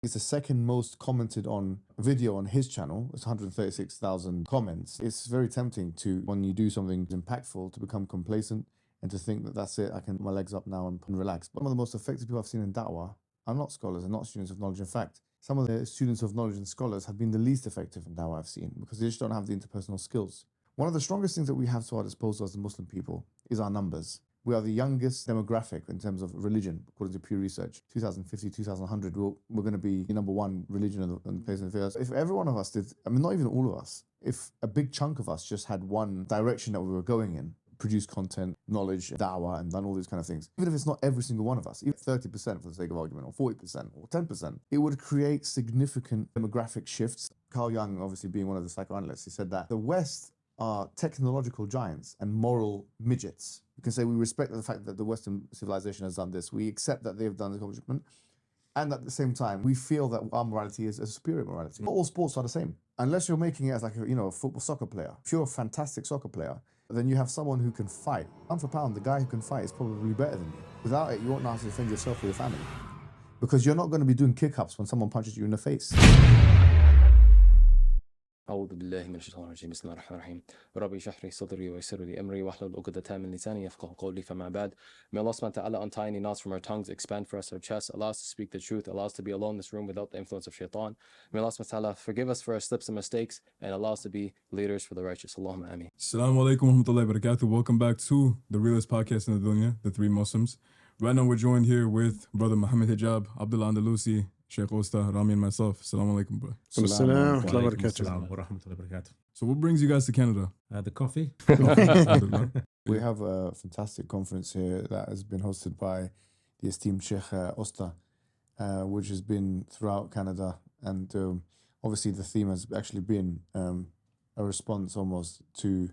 It's the second most commented on video on his channel. It's 136,000 comments. It's very tempting to, when you do something impactful, to become complacent and to think that that's it, I can put my legs up now and relax. But one of the most effective people I've seen in da'wah are not scholars and not students of knowledge. In fact, some of the students of knowledge and scholars have been the least effective in da'wah I've seen because they just don't have the interpersonal skills. One of the strongest things that we have to our disposal as the Muslim people is our numbers. We are the youngest demographic in terms of religion, according to Pew Research. 2050, 2100, we're going to be the number one religion in the place in the affairs. If every one of us did, I mean, not even all of us, if a big chunk of us just had one direction that we were going in, produced content, knowledge, da'wah, and done all these kind of things, even if it's not every single one of us, even 30% for the sake of argument, or 40%, or 10%, it would create significant demographic shifts. Carl Jung, obviously being one of the psychoanalysts, he said that the West are technological giants and moral midgets. You can say we respect the fact that the Western civilization has done this. We accept that they've done the accomplishment. And at the same time, we feel that our morality is a superior morality. Not all sports are the same. Unless you're making it as like a football soccer player. If you're a fantastic soccer player, then you have someone who can fight. Pound for pound, the guy who can fight is probably better than you. Without it, you won't know how to defend yourself or your family. Because you're not going to be doing kick-ups when someone punches you in the face. أعوذ بالله من الشيطان الرجيم بسم الله الرحمن الرحيم ربي اشرح لي صدري ويسر لي أمري واحلل عقدة من لساني يفقهوا قولي فما بعد. May Allah subhanahu wa ta'ala untie any knots from our tongues, expand for us our chests, allow us to speak the truth, allow us to be alone in this room without the influence of shaitan. May Allah subhanahu wa ta'ala forgive us for our slips and mistakes and allow us to be leaders for the righteous. Allahumma ameen. Assalamu alaikum wa rahmatullahi wa barakatuh. Welcome back to the realest podcast in the dunya, the three Muslims. Right now we're joined here with brother Mohammed Hijab, Abdullah Andalusi, Sheikh Osta, Rami, and myself. Assalamu alaikum, bro. Assalamu alaikum wa rahmatullahi wa barakatuh. So what brings you guys to Canada? The coffee. We have a fantastic conference here that has been hosted by the esteemed Sheikh Osta, which has been throughout Canada. And obviously the theme has actually been a response almost to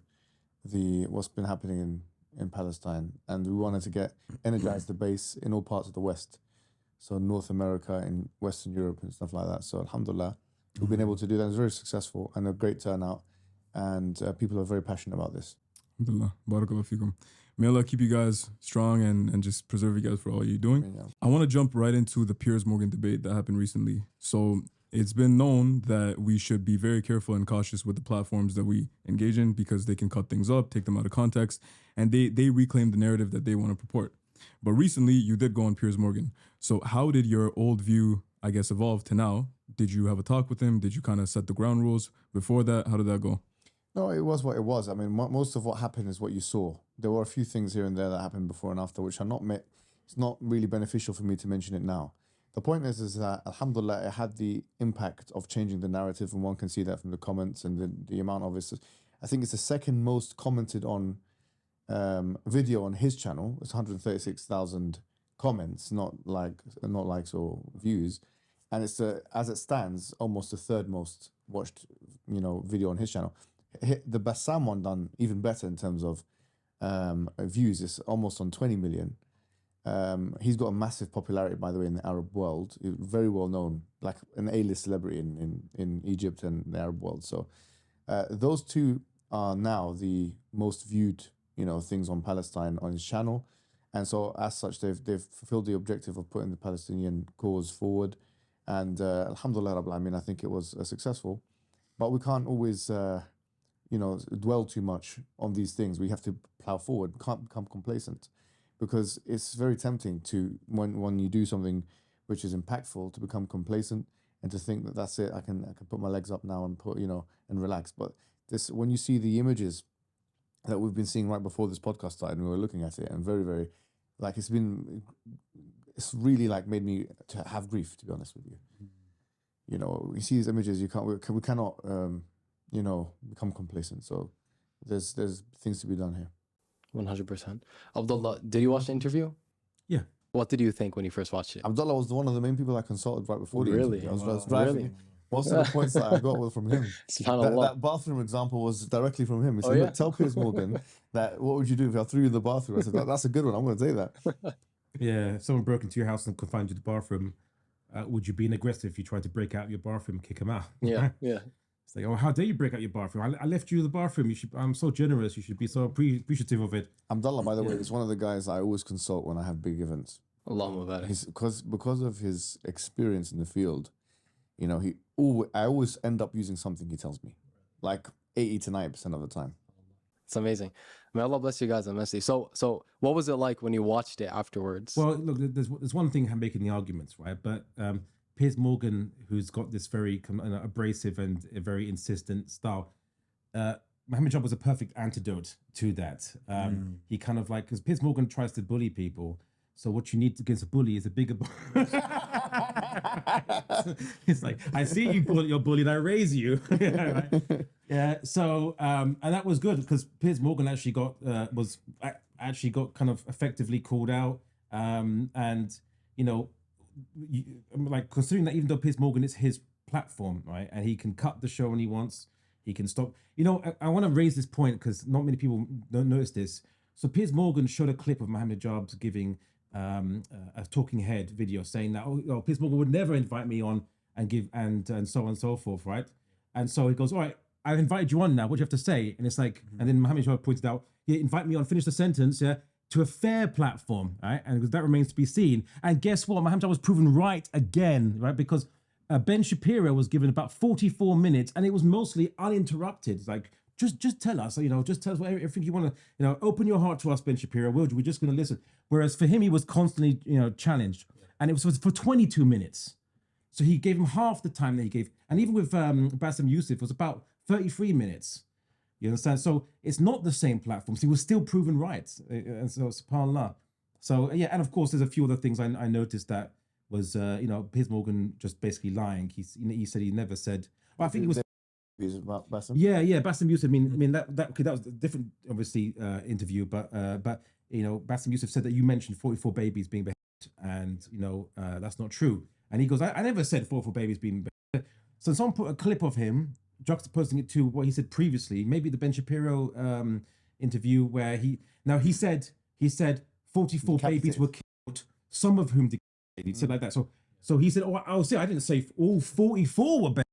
what's been happening in Palestine. And we wanted to energize the base in all parts of the West. So North America and Western Europe and stuff like that. So alhamdulillah, we've been able to do that. It's very successful and a great turnout. And people are very passionate about this. Alhamdulillah. Barakallah fikum. May Allah keep you guys strong and just preserve you guys for all you're doing. Yeah. I want to jump right into the Piers Morgan debate that happened recently. So it's been known that we should be very careful and cautious with the platforms that we engage in because they can cut things up, take them out of context, and they reclaim the narrative that they want to purport. But recently, you did go on Piers Morgan. So how did your old view, I guess, evolve to now? Did you have a talk with him? Did you kind of set the ground rules before that? How did that go? No, it was what it was. I mean, most of what happened is what you saw. There were a few things here and there that happened before and after, which are it's not really beneficial for me to mention it now. The point is that, alhamdulillah, it had the impact of changing the narrative, and one can see that from the comments and the amount of it. I think it's the second most commented on video on his channel. It's 136,000 comments, not likes or views, and it's as it stands almost the third most watched video on his channel. The Bassam one done even better in terms of views. It's almost on 20 million. He's got a massive popularity, by the way, in the Arab world. He's very well known, like an A-list celebrity in Egypt and the Arab world. So those two are now the most viewed things on Palestine on his channel, and so as such they've fulfilled the objective of putting the Palestinian cause forward, and alhamdulillah Rabbil Alameen, I think it was successful, but we can't always dwell too much on these things. We have to plow forward. We can't become complacent, because it's very tempting to when you do something which is impactful to become complacent and to think that that's it, I can put my legs up now and and relax. But when you see the images that we've been seeing right before this podcast started, and we were looking at it, and very, very, it's really made me to have grief, to be honest with you. You see these images, we cannot, become complacent. So there's things to be done here. 100%. Abdullah, did you watch the interview? Yeah. What did you think when you first watched it? Abdullah was one of the main people I consulted right before the Really? interview. I was driving. Really? Most of the points that I got were from him. That bathroom example was directly from him. He said, look, tell Piers Morgan that what would you do if I threw you in the bathroom? I said, that's a good one. I'm going to take that. Yeah, if someone broke into your house and confined you to the bathroom, would you be aggressive if you tried to break out your bathroom, kick him out? Yeah, yeah. It's like, oh, how dare you break out your bathroom? I left you in the bathroom. I'm so generous. You should be so appreciative of it. Abdullah, by the way, is one of the guys I always consult when I have big events. Allahumma barik. He's because of his experience in the field, you know, I always end up using something he tells me, like 80 to 90% of the time. It's amazing. May Allah bless you guys immensely. So what was it like when you watched it afterwards? Well, look, there's one thing I'm making the arguments, right? But Piers Morgan, who's got this very abrasive and a very insistent style, Mohammed Hijab was a perfect antidote to that. He kind of like, because Piers Morgan tries to bully people. So what you need against a bully is a bigger bully. It's like, I see you, you're bullied, I raise you. Yeah, right? Yeah. So and that was good because Piers Morgan actually got kind of effectively called out. And you know, like considering that even though Piers Morgan is his platform, right, and he can cut the show when he wants, he can stop. You know, I want to raise this point because not many people don't notice this. So Piers Morgan showed a clip of Mohammed Hijab giving a talking head video saying that Piers Morgan would never invite me on and give and so on and so forth, right? And so he goes, all right, I've invited you on now. What do you have to say? And it's like, and then Mohammed Hijab pointed out, yeah, invite me on, finish the sentence, yeah, to a fair platform, right? And because that remains to be seen. And guess what? Mohammed Hijab was proven right again, right? Because Ben Shapiro was given about 44 minutes and it was mostly uninterrupted. It's like, just tell us, you know, just tell us everything you want to, you know, open your heart to us, Ben Shapiro. We're just going to listen. Whereas for him, he was constantly, you know, challenged. And it was for 22 minutes. So he gave him half the time that he gave. And even with Bassem Youssef, it was about 33 minutes. You understand? So it's not the same platform. So he was still proven right. And so, subhanAllah. So, yeah, and of course, there's a few other things I noticed that was, you know, Piers Morgan just basically lying. He said he never said, well, I think it was. About Bassem? Yeah, Bassem Youssef. I mean that was a different, obviously, interview. But you know, Bassem Youssef said that you mentioned 44 babies being beheaded, and you know that's not true. And he goes, I never said 44 babies being beheaded. So someone put a clip of him juxtaposing it to what he said previously, maybe the Ben Shapiro interview where he said 44 babies were killed, some of whom decapitated. He said like that. So he said, I didn't say all 44 were beheaded.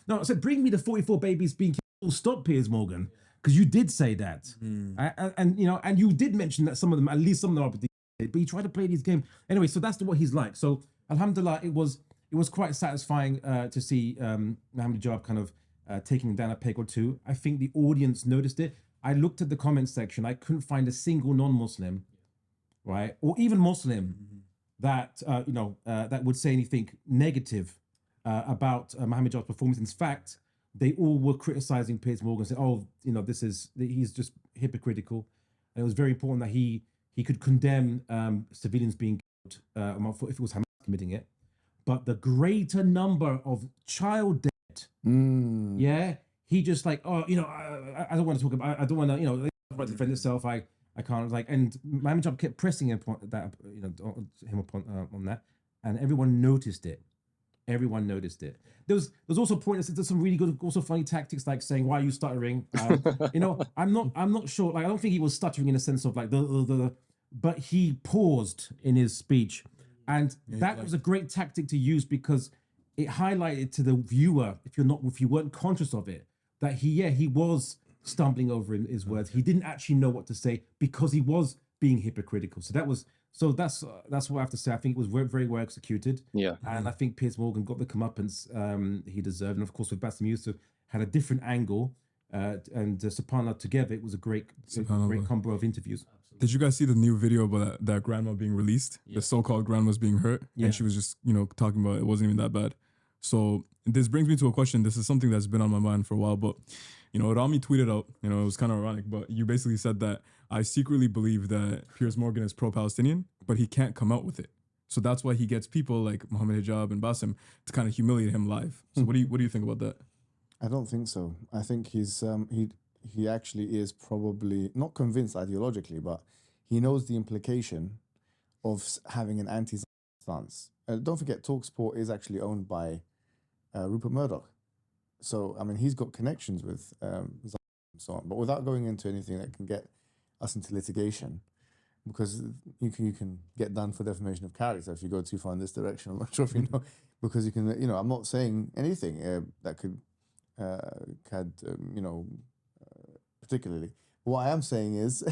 No, I said, bring me the 44 babies being killed. Stop, Piers Morgan, because you did say that, and you know, and you did mention that some of them, at least some of them, are but he tried to play these games anyway. So that's what he's like. So, alhamdulillah, it was quite satisfying to see Mohammed Hijab kind of taking him down a peg or two. I think the audience noticed it. I looked at the comment section. I couldn't find a single non-Muslim, right, or even Muslim that that would say anything negative about Mohammed Hijab's performance. In fact, they all were criticizing Piers Morgan, saying, "Oh, you know, he's just hypocritical." And it was very important that he could condemn civilians being killed if it was Hamas committing it, but the greater number of child death, yeah, he just like, oh, you know, I don't want to talk about, I don't want to, you know, to defend itself. I can't, like, and Mohammed Hijab kept pressing him upon that, you know, him upon on that, and everyone noticed it. Everyone noticed it. There's also points. There's some really good, also funny tactics, like saying, "Why are you stuttering?" You know, I'm not sure. Like, I don't think he was stuttering in a sense of like but he paused in his speech, and that was a great tactic to use because it highlighted to the viewer, if you weren't conscious of it, that he was stumbling over in his words. He didn't actually know what to say because he was being hypocritical. So that's what I have to say. I think it was very, very well executed. Yeah. And I think Piers Morgan got the comeuppance he deserved. And of course, with Bassem Youssef, had a different angle. And subhanAllah, together, it was a great combo of interviews. Did you guys see the new video about that grandma being released? Yeah. The so-called grandma's being hurt. Yeah. And she was just, you know, talking about it wasn't even that bad. So this brings me to a question. This is something that's been on my mind for a while. But, you know, Rami tweeted out, you know, it was kind of ironic, but you basically said that I secretly believe that Piers Morgan is pro-Palestinian, but he can't come out with it. So that's why he gets people like Mohammed Hijab and Bassem to kind of humiliate him live. So what do you think about that? I don't think so. I think he's he actually is probably not convinced ideologically, but he knows the implication of having an anti-stance. Don't forget, TalkSport is actually owned by Rupert Murdoch. So, I mean, he's got connections with and so on. But without going into anything that can get us into litigation, because you can get done for defamation of character if you go too far in this direction. I'm not sure if you know, because you can, you know, I'm not saying anything that could, particularly. But What I am saying is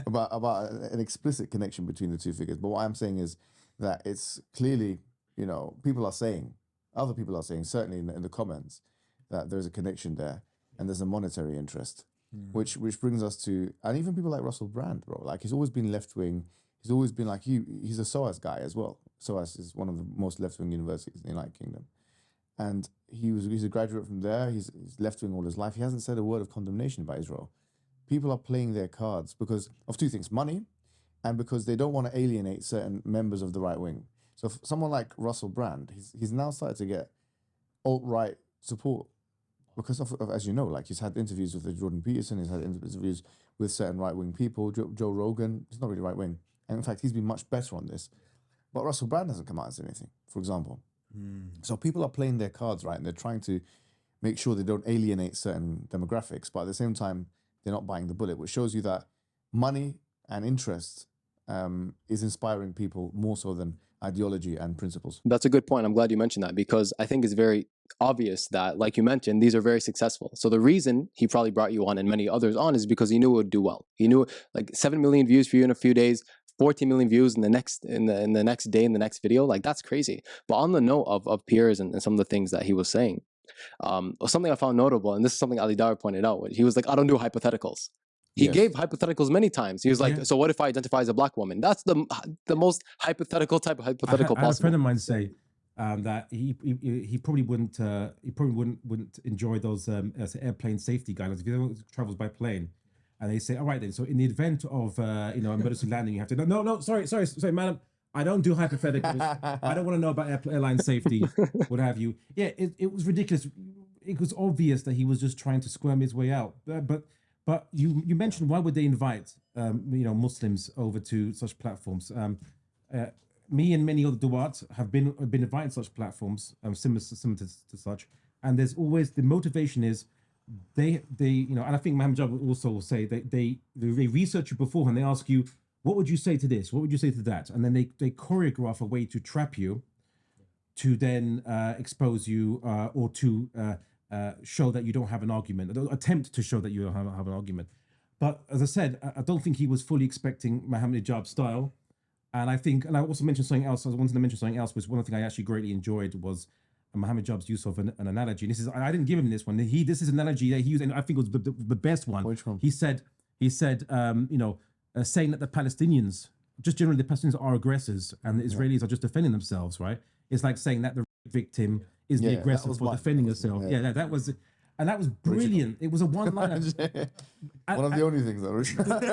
about an explicit connection between the two figures. But what I'm saying is that it's clearly, people are saying, other people are saying, certainly in the comments, that there's a connection there and there's a monetary interest, which brings us to, and even people like Russell Brand, bro. Like, he's always been left wing. He's always been like, he's a SOAS guy as well. SOAS is one of the most left wing universities in the United Kingdom. And he's a graduate from there. He's left wing all his life. He hasn't said a word of condemnation about Israel. People are playing their cards because of two things: money, and because they don't want to alienate certain members of the right wing. So if someone like Russell Brand, he's now started to get alt-right support because of, as you know, like, he's had interviews with Jordan Peterson. He's had interviews with certain right-wing people. Joe Rogan, he's not really right-wing, and in fact, he's been much better on this. But Russell Brand hasn't come out and said anything, for example. So people are playing their cards right, and they're trying to make sure they don't alienate certain demographics, but at the same time, they're not buying the bullet, which shows you that money and interest is inspiring people more so than ideology and principles. That's a good point. I'm glad you mentioned that, because I think it's very obvious that, like you mentioned, these are very successful. So the reason he probably brought you on and many others on is because he knew it would do well. He knew, like, 7 million views for you in a few days, 14 million views in the next day, in the next video. Like, that's crazy. But on the note of Piers and some of the things that he was saying, something I found notable, and this is something Ali Dar pointed out, he was like, I don't do hypotheticals. He gave hypotheticals many times. He was like, so what if I identify as a black woman? That's the most hypothetical type of hypothetical I had a possible. friend of mine say that he probably wouldn't enjoy those airplane safety guidelines if he travels by plane. And they say, all right then, so in the event of emergency landing, you have to no, sorry, madam, I don't do hypotheticals. I don't want to know about airline safety, what have you. Yeah, it was ridiculous. It was obvious that he was just trying to squirm his way out. But you mentioned, why would they invite Muslims over to such platforms? Me and many other du'at have been invited to such platforms, similar to such, and there's always the motivation is they and I think Mohammed Hijab will also say that they research you beforehand. They ask you, what would you say to this? What would you say to that? And then they choreograph a way to trap you, to then expose you or to show that you don't have an argument, attempt to show that you don't have an argument. But as I said, I don't think he was fully expecting Mohammed Hijab's style. And I also mentioned something else. I wanted to mention something else, which one thing I actually greatly enjoyed was Mohammed Hijab's use of an analogy. This is, I didn't give him this one. This is an analogy that he used, and I think it was the best one. Which one? He said, saying that the Palestinians, just generally the Palestinians are aggressors and the Israelis are just defending themselves, right? It's like saying that the victim is the aggressor for defending herself. Yeah, that was brilliant. It was a one-liner. One of the only things that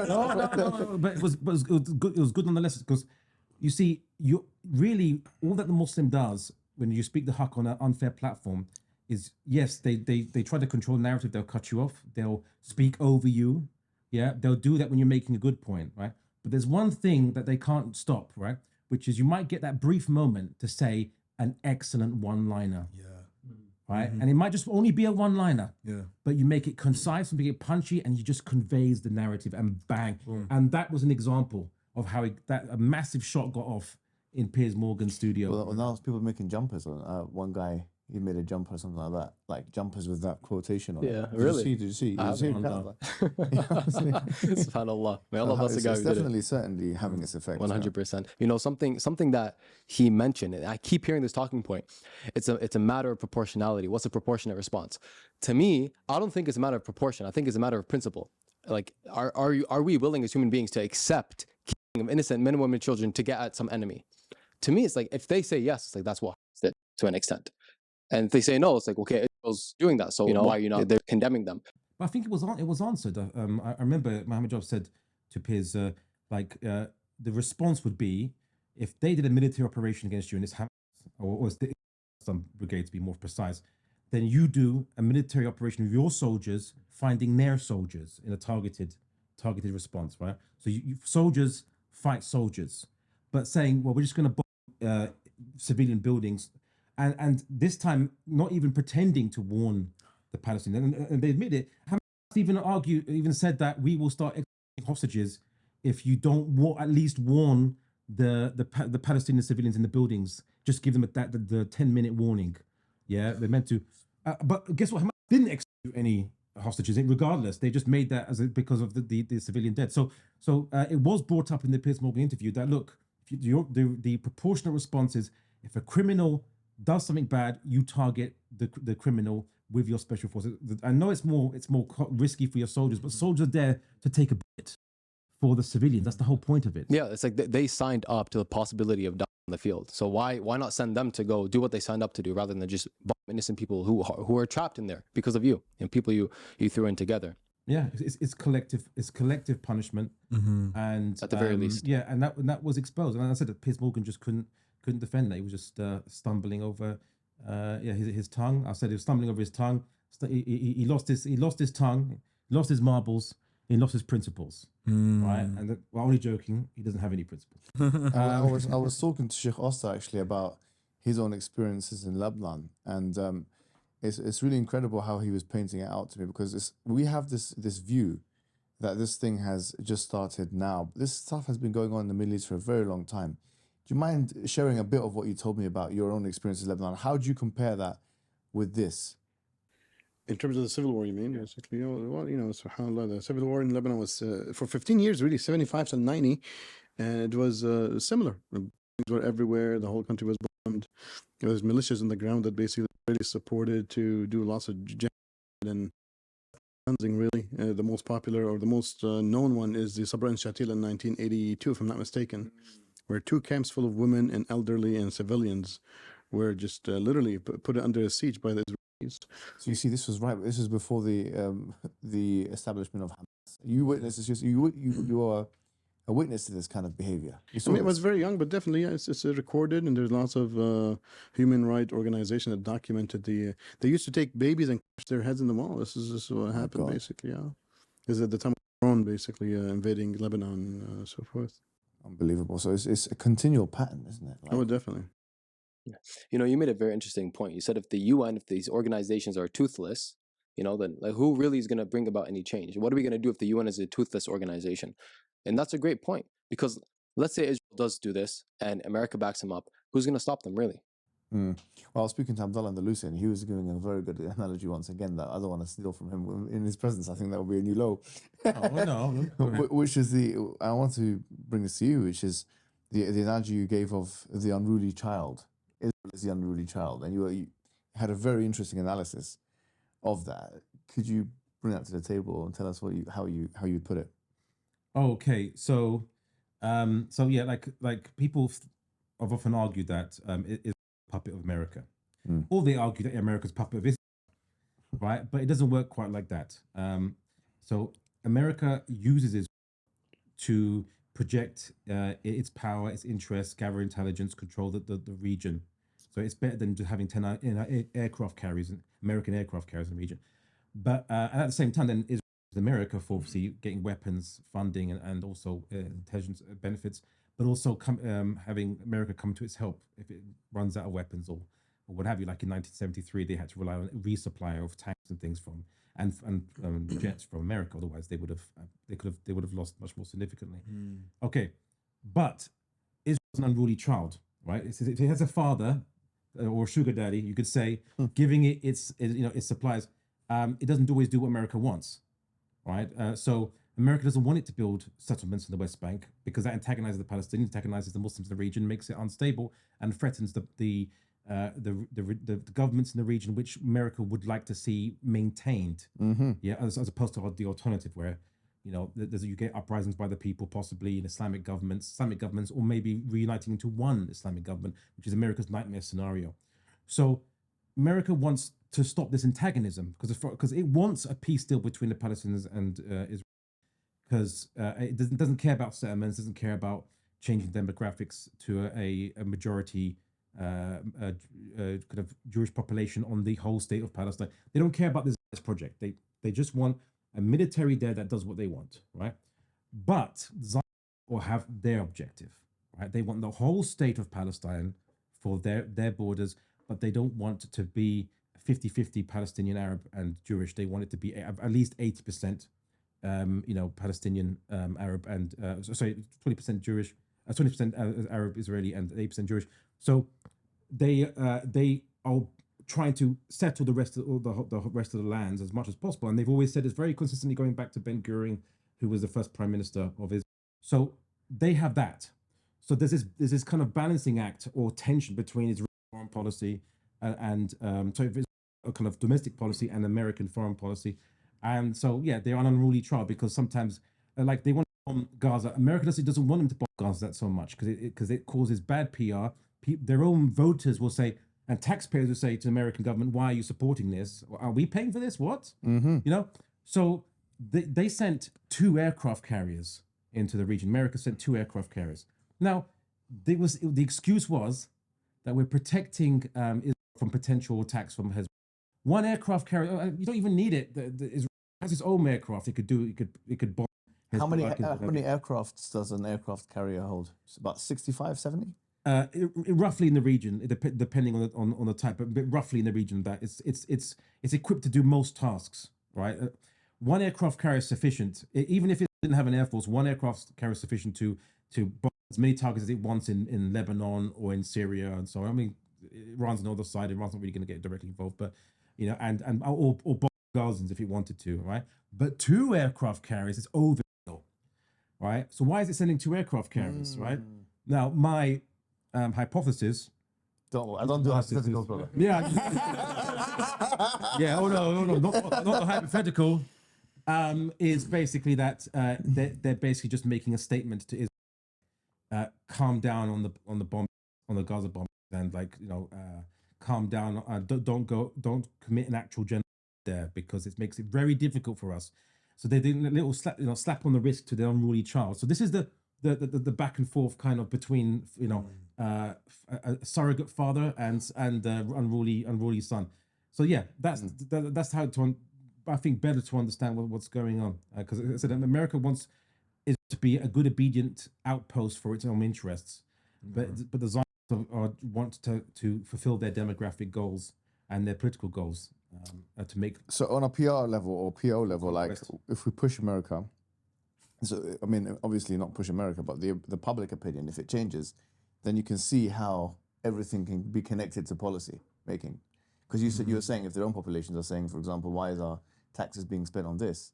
no, but it was good. It was good nonetheless, because you see, you really, all that the Muslim does when you speak the haqq on an unfair platform is, yes, they try to control the narrative. They'll cut you off. They'll speak over you. Yeah, they'll do that when you're making a good point, right? But there's one thing that they can't stop, right? Which is you might get that brief moment to say an excellent one-liner. Yeah. Right? And it might just only be a one-liner. Yeah. But you make it concise and make it punchy, and you just conveys the narrative, and bang. And that was an example of how a massive shot got off in Piers Morgan's studio. Well, now people are making jumpers. One guy, he made a jumper or something like that, like jumpers with that quotation on it. Yeah, really? Did you see? SubhanAllah. May Allah bless the guy who did it. Certainly having its effect. 100%. You know, something that he mentioned, and I keep hearing this talking point, it's a matter of proportionality. What's a proportionate response? To me, I don't think it's a matter of proportion. I think it's a matter of principle. Like, are we willing as human beings to accept killing of innocent men, women, and children to get at some enemy? To me, it's like, if they say yes, it's like, that's what it to an extent. And if they say no, it's like, okay, Israel's doing that, so why are you not? They're condemning them. But I think it was answered. I remember Mohammed Hijab said to Piers, the response would be, if they did a military operation against you in this or some brigade to be more precise, then you do a military operation with your soldiers finding their soldiers in a targeted response, right? So soldiers fight soldiers, but saying, well, we're just going to bomb civilian buildings. And this time, not even pretending to warn the Palestinians, and they admit it. Hamas even said that we will start executing hostages if you don't at least warn the Palestinian civilians in the buildings. Just give them the 10-minute warning. Yeah, they're meant to. But guess what? Hamas didn't execute any hostages. Regardless, they just made that because of the civilian dead. So it was brought up in the Piers Morgan interview that look, the proportionate response is if a criminal does something bad, you target the criminal with your special forces. I know it's more risky for your soldiers, but soldiers are there to take a bit for the civilians. That's the whole point of it. Yeah, it's like they signed up to the possibility of dying on the field. So why not send them to go do what they signed up to do rather than just bomb innocent people who are trapped in there because of you and people you threw in together. Yeah, it's collective punishment, and at the very least, yeah, and that was exposed. And I said that Piers Morgan just couldn't defend that. He was just stumbling over, his tongue. I said he was stumbling over his tongue. He lost his tongue, lost his marbles, he lost his principles. Right, and we're only joking. He doesn't have any principles. I was talking to Sheikh Osta actually about his own experiences in Lebanon, and it's really incredible how he was painting it out to me, because we have this view that this thing has just started now. This stuff has been going on in the Middle East for a very long time. Do you mind sharing a bit of what you told me about your own experiences in Lebanon? How do you compare that with this? In terms of the civil war, you mean? Basically, subhanAllah, the civil war in Lebanon was for 15 years, really, 75 to 90, and it was similar. Things were everywhere. The whole country was bombed. There was militias on the ground that basically really supported to do lots of jihad and cleansing, really. The most popular or the most known one is the Sabra and Shatil in 1982, if I'm not mistaken, where 2 camps full of women and elderly and civilians were just literally put under a siege by the Israelis. So you see, this was right. This was before the establishment of Hamas. You witnessed this. You are a witness to this kind of behavior. I mean, it was very young, but definitely, yeah, it's recorded, and there's lots of human rights organizations that documented the. They used to take babies and crush their heads in the wall. This is what happened, basically. Yeah, because at the time of Iran, basically invading Lebanon, and so forth. Unbelievable. So it's a continual pattern, isn't it? Oh, definitely. You made a very interesting point. You said if the UN, if these organizations are toothless, then like who really is going to bring about any change? What are we going to do if the UN is a toothless organization? And that's a great point, because let's say Israel does do this and America backs him up. Who's going to stop them, really? Well, I was speaking to Abdullah Andalusi, and he was giving a very good analogy once again that I don't want to steal from him in his presence. I think that would be a new low. Which is I want to bring this to you, which is the analogy you gave of the unruly child. Israel is the unruly child, and you had a very interesting analysis of that. Could you bring that to the table and tell us how you put it? Okay, so yeah, like people have often argued that it is a puppet of America, or they argue that America's puppet of Israel, right? But it doesn't work quite like that. So America uses Israel to project its power, its interests, gather intelligence, control the region. So it's better than just having 10 aircraft carriers, American aircraft carriers in the region. But at the same time, then Israel uses America for obviously getting weapons, funding, and also intelligence benefits, but also having America come to its help if it runs out of weapons or what have you. Like in 1973, they had to rely on a resupply of tanks and things and jets from America. Otherwise, they would have lost much more significantly. Okay, but Israel's an unruly child, right? If it has a father or sugar daddy, you could say, giving it its supplies, it doesn't always do what America wants, right? So America doesn't want it to build settlements in the West Bank because that antagonizes the Palestinians, antagonizes the Muslims in the region, makes it unstable, and threatens the governments in the region which America would like to see maintained. Yeah, as opposed to the alternative where you get uprisings by the people, possibly in Islamic governments, or maybe reuniting into one Islamic government, which is America's nightmare scenario. So America wants to stop this antagonism because it wants a peace deal between the Palestinians and Israel, because it doesn't care about settlements, doesn't care about changing demographics to a majority kind of Jewish population on the whole state of Palestine. They don't care about this project. They just want a military there that does what they want, right? But Zion will have their objective, right? They want the whole state of Palestine for their borders, but they don't want it to be 50-50 Palestinian, Arab, and Jewish. They want it to be at least 80%, Palestinian, Arab, and 20% Jewish, 20% Arab, Israeli, and 8% Jewish. So they are trying to settle the rest of the rest of the lands as much as possible. And they've always said it's very consistently going back to Ben Gurion, who was the first prime minister of Israel. So they have that. So there's this kind of balancing act or tension between Israeli foreign policy and a kind of domestic policy and American foreign policy. And so, yeah, they're on an unruly trial because sometimes, like, they want to bomb Gaza. America doesn't want them to bomb Gaza that so much because it causes bad PR. Their own voters will say, and taxpayers will say to the American government, why are you supporting this? Are we paying for this? What? You know? So they sent 2 aircraft carriers into the region. America sent 2 aircraft carriers. Now, the excuse was that we're protecting Israel from potential attacks from Hezbollah. 1 aircraft carrier, you don't even need it. Israel has its own aircraft. It could bomb. How many aircrafts does an aircraft carrier hold? It's about 65, 70? Roughly in the region, depending on the type, but roughly in the region that it's equipped to do most tasks, right? 1 aircraft carrier is sufficient. Even if it didn't have an air force, 1 aircraft carrier is sufficient to bomb as many targets as it wants in Lebanon or in Syria and so on. I mean, Iran's on the other side. Iran's not really going to get directly involved, but you know, or bomb Gazans if it wanted to, right? But 2 aircraft carriers is overkill, right? So why is it sending 2 aircraft carriers, right? Now, my hypothesis. I don't do hypotheticals, brother. Yeah. Yeah. Oh no, not the hypothetical. Is basically that they're basically just making a statement to Israel. Calm down on the Gaza bomb, and calm down. Don't commit an actual genocide there because it makes it very difficult for us. So they did a little slap on the wrist to the unruly child. So this is the back and forth kind of between a surrogate father and unruly son. So yeah, that's how I think better to understand what's going on, because I said America wants it to be a good obedient outpost for its own interests, but the Zionists want to fulfill their demographic goals and their political goals to make. So on a PR level or PO level, like if we push America. So, I mean, obviously not push America, but the public opinion, if it changes, then you can see how everything can be connected to policy making. Because you were saying if their own populations are saying, for example, why is our taxes being spent on this?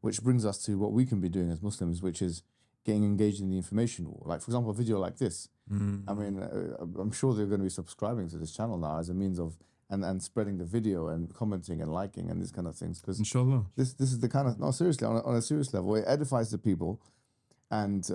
Which brings us to what we can be doing as Muslims, which is getting engaged in the information war. Like, for example, a video like this. I mean, I'm sure they're going to be subscribing to this channel now as a means of and spreading the video and commenting and liking and these kind of things. Because Inshallah. This is the kind of, no, seriously, on a serious level, it edifies the people and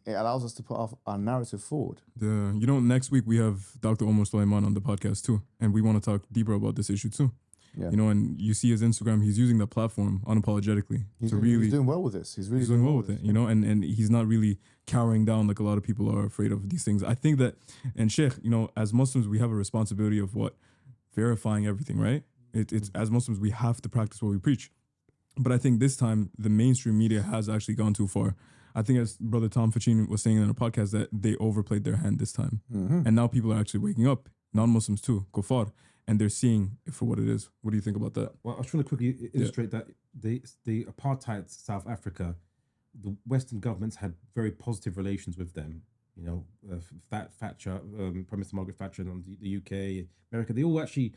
it allows us to put our narrative forward. Next week we have Dr. Omar Sulaiman on the podcast too, and we want to talk deeper about this issue too. Yeah. And you see his Instagram, he's using the platform unapologetically. He's doing well with this. He's really doing well with it, and he's not really cowering down like a lot of people are afraid of these things. I think that, and Sheikh, as Muslims, we have a responsibility of verifying everything, right? It's as Muslims, we have to practice what we preach. But I think this time, the mainstream media has actually gone too far. I think as Brother Tom Fachin was saying in a podcast that they overplayed their hand this time. And now people are actually waking up, non-Muslims too, kuffar, and they're seeing it for what it is. What do you think about that? Well, I was trying to quickly illustrate that the apartheid South Africa, the Western governments had very positive relations with them. Thatcher, Prime Minister Margaret Thatcher and the UK, America, they all actually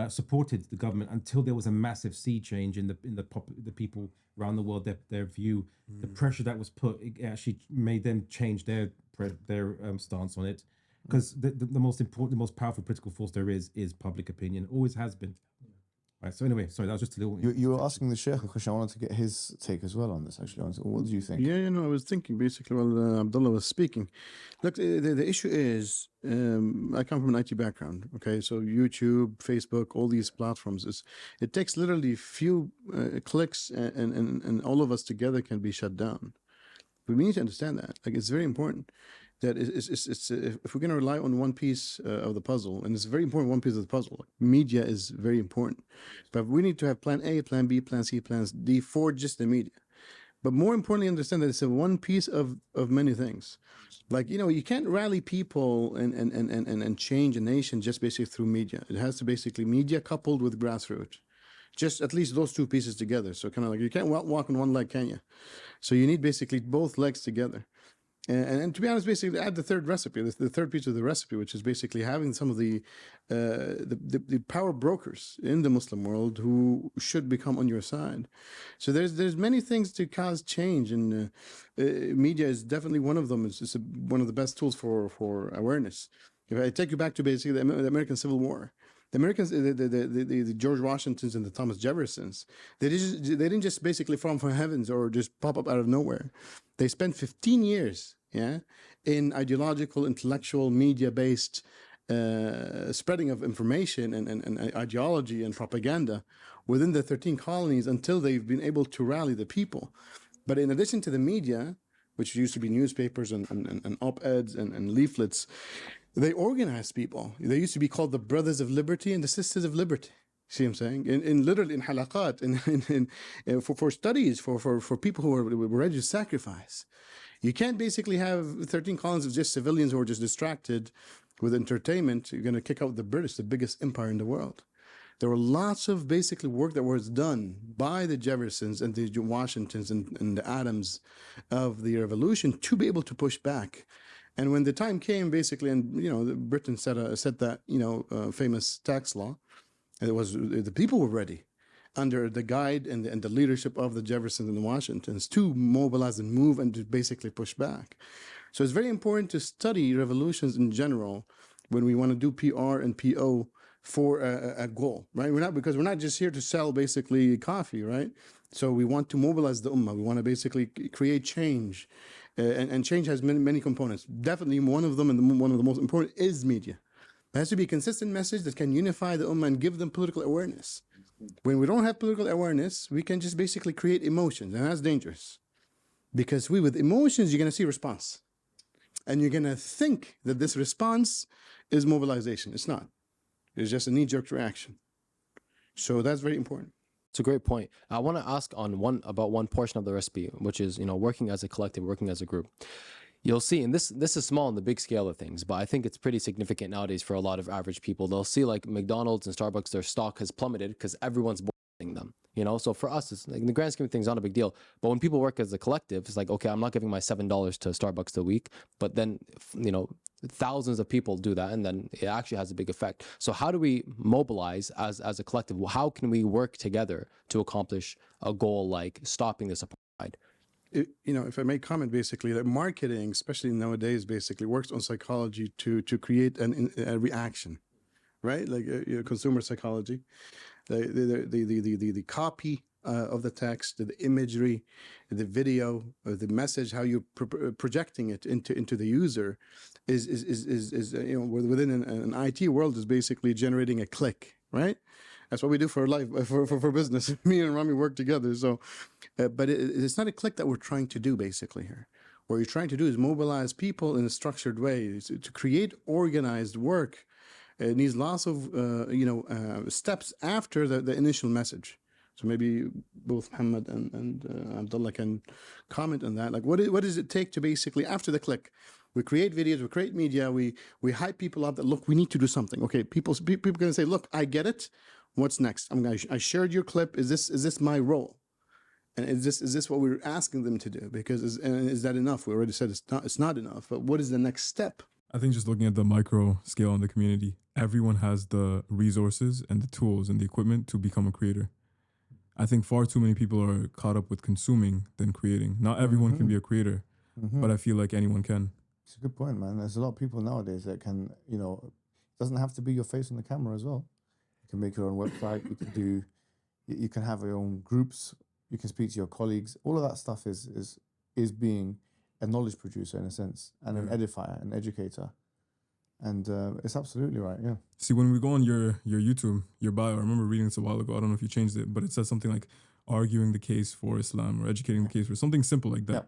supported the government until there was a massive sea change in the people around the world, their view. The pressure that was put, it actually made them change their stance on it. Because the most important, the most powerful political force there is public opinion, always has been. Right, so anyway, sorry, that was just a little... You were asking the Sheikh a question. I wanted to get his take as well on this, actually. What do you think? Yeah, I was thinking, basically, while Abdullah was speaking. Look, the issue is, I come from an IT background, okay? So YouTube, Facebook, all these platforms, it takes literally few clicks and all of us together can be shut down. But we need to understand that. Like, it's very important that if we're going to rely on one piece of the puzzle, and it's a very important one piece of the puzzle, media is very important. But we need to have plan A, plan B, plan C, plan D for just the media. But more importantly, understand that it's a one piece of many things. Like, you can't rally people and change a nation just basically through media. It has to basically media coupled with grassroots. Just at least those 2 pieces together. So kind of like you can't walk on one leg, can you? So you need basically both legs together. And to be honest, basically add the third recipe, the third piece of the recipe, which is basically having some of the power brokers in the Muslim world who should become on your side. So there's many things to cause change, and media is definitely one of them. It's one of the best tools for awareness. If I take you back to basically the American Civil War, the Americans, the George Washingtons and the Thomas Jeffersons, they didn't just basically fall from heavens or just pop up out of nowhere. They spent 15 years, in ideological, intellectual, media-based spreading of information and ideology and propaganda within the 13 colonies until they've been able to rally the people. But in addition to the media, which used to be newspapers and op-eds and leaflets, they organized people. They used to be called the Brothers of Liberty and the Sisters of Liberty. See what I'm saying? In literally in halaqat, for studies, for people who were ready to sacrifice. You can't basically have 13 colonies of just civilians who are just distracted with entertainment. You're going to kick out the British, the biggest empire in the world. There were lots of basically work that was done by the Jeffersons and the Washingtons and the Adams of the revolution to be able to push back. And when the time came, basically, and Britain set that famous tax law, it was the people were ready, under the guide and the leadership of the Jeffersons and the Washingtons, to mobilize and move and to basically push back. So it's very important to study revolutions in general when we want to do PR and PO for a goal, right? We're not just here to sell basically coffee, right? So we want to mobilize the ummah. We want to basically create change. And change has many components. Definitely one of them, and one of the most important, is media. There has to be a consistent message that can unify the ummah and give them political awareness. When we don't have political awareness, we can just basically create emotions, and that's dangerous. Because with emotions, you're going to see response. And you're going to think that this response is mobilization. It's not. It's just a knee-jerk reaction. So that's very important. It's a great point. I want to ask about one portion of the recipe, which is, working as a collective, working as a group. You'll see, and this is small in the big scale of things, but I think it's pretty significant nowadays for a lot of average people. They'll see like McDonald's and Starbucks, their stock has plummeted because everyone's boycotting them. So for us, it's like, in the grand scheme of things, not a big deal. But when people work as a collective, it's like, okay, I'm not giving my $7 to Starbucks a week, but then, thousands of people do that, and then it actually has a big effect. So how do we mobilize as a collective? How can we work together to accomplish a goal like stopping this apartheid? If I may comment, basically, that marketing, especially nowadays, basically works on psychology to create a reaction, right? Like consumer psychology, the copy of the text, the imagery, the video, the message, how you're projecting it into the user, is within an IT world is basically generating a click, right? That's what we do for life, for business. Me and Rami work together. So, but it's not a click that we're trying to do basically here. What you're trying to do is mobilize people in a structured way to create organized work. It needs lots of steps after the initial message. So maybe both Muhammad and Abdullah can comment on that. Like, what does it take to basically, after the click, we create videos, we create media, we hype people up that, look, we need to do something. Okay, people are going to say, look, I get it. What's next? I shared your clip. Is this my role? And is this what we're asking them to do? Because is that enough? We already said it's not enough. But what is the next step? I think just looking at the micro scale in the community, everyone has the resources and the tools and the equipment to become a creator. I think far too many people are caught up with consuming than creating. Not everyone can be a creator, but I feel like anyone can. It's a good point, man. There's a lot of people nowadays that can, it doesn't have to be your face on the camera as well. You can make your own website. You can have your own groups. You can speak to your colleagues. All of that stuff is being a knowledge producer in a sense, and an edifier, an educator. And it's absolutely right, yeah. See, when we go on your YouTube, your bio, I remember reading this a while ago. I don't know if you changed it, but it says something like arguing the case for Islam or educating the case for something simple like that. Yeah.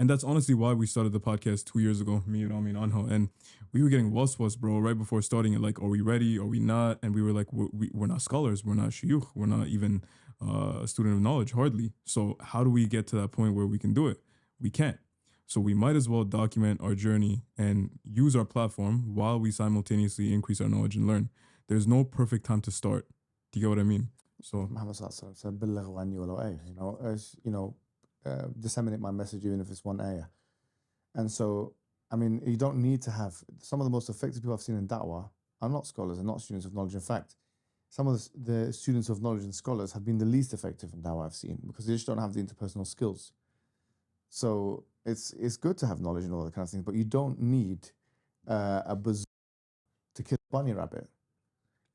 And that's honestly why we started the podcast 2 years ago, me, Rami, and Anghels. And we were getting waswas, bro, right before starting it. Like, are we ready? Are we not? And we were like, we're not scholars. We're not shuyukh. We're not even a student of knowledge, hardly. So how do we get to that point where we can do it? We can't. So we might as well document our journey and use our platform while we simultaneously increase our knowledge and learn. There's no perfect time to start. Do you get what I mean? So Muhammad said, disseminate my message even if it's one ayah. And so, I mean, you don't need to have some of the most effective people I've seen in da'wah are not scholars and not students of knowledge. In fact, some of the students of knowledge and scholars have been the least effective in da'wah I've seen because they just don't have the interpersonal skills. So it's good to have knowledge and all that kind of thing, but you don't need a bazooka to kill a bunny rabbit.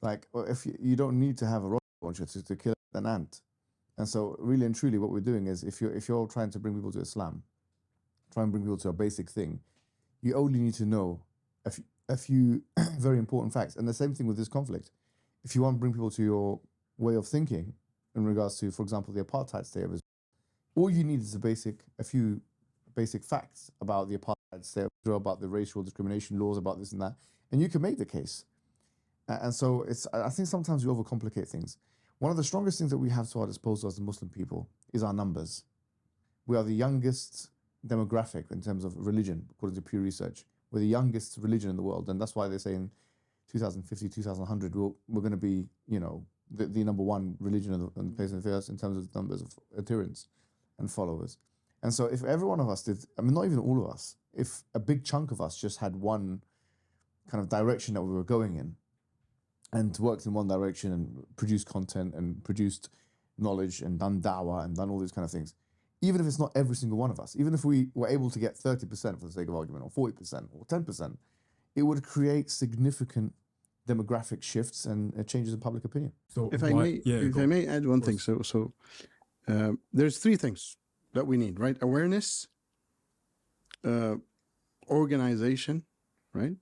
Like, if you don't need to have a rocket launcher to kill an ant. And so, really and truly, what we're doing is, if you're trying to bring people to Islam, try and bring people to a basic thing, you only need to know a few very important facts. And the same thing with this conflict. If you want to bring people to your way of thinking in regards to, for example, the apartheid state of Israel, all you need is a few basic facts about the apartheid state of Israel, about the racial discrimination laws, about this and that, and you can make the case. And so I think sometimes we overcomplicate things. One of the strongest things that we have to our disposal as the Muslim people is our numbers. We are the youngest demographic in terms of religion, according to Pew Research. We're the youngest religion in the world, and that's why they say in 2050, 2100, we're going to be, the number one religion on the face of the earth in terms of numbers of adherents and followers. And so if every one of us did, I mean, not even all of us, if a big chunk of us just had one kind of direction that we were going in and worked in one direction and produced content and produced knowledge and done da'wah and done all these kind of things, even if it's not every single one of us, even if we were able to get 30% for the sake of argument, or 40% or 10%, it would create significant demographic shifts and changes in public opinion. So If I may add one thing, there's three things that we need, right? Awareness, organization, right,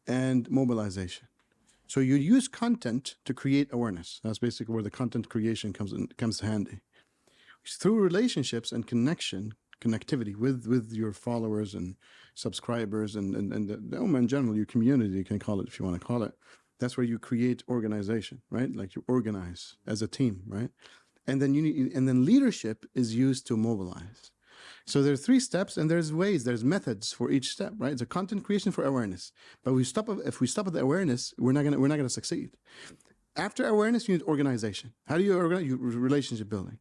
and mobilization. So you use content to create awareness. That's basically where the content creation comes handy. Through relationships and connectivity with your followers and subscribers and the Ummah in general, your community, you can call it if you want to call it. That's where you create organization, right? Like you organize as a team, right? And then leadership is used to mobilize. So there are three steps, and there's methods for each step, right? It's a content creation for awareness. But if we stop at the awareness, we're not gonna succeed. After awareness, you need organization. How do you organize? Relationship building.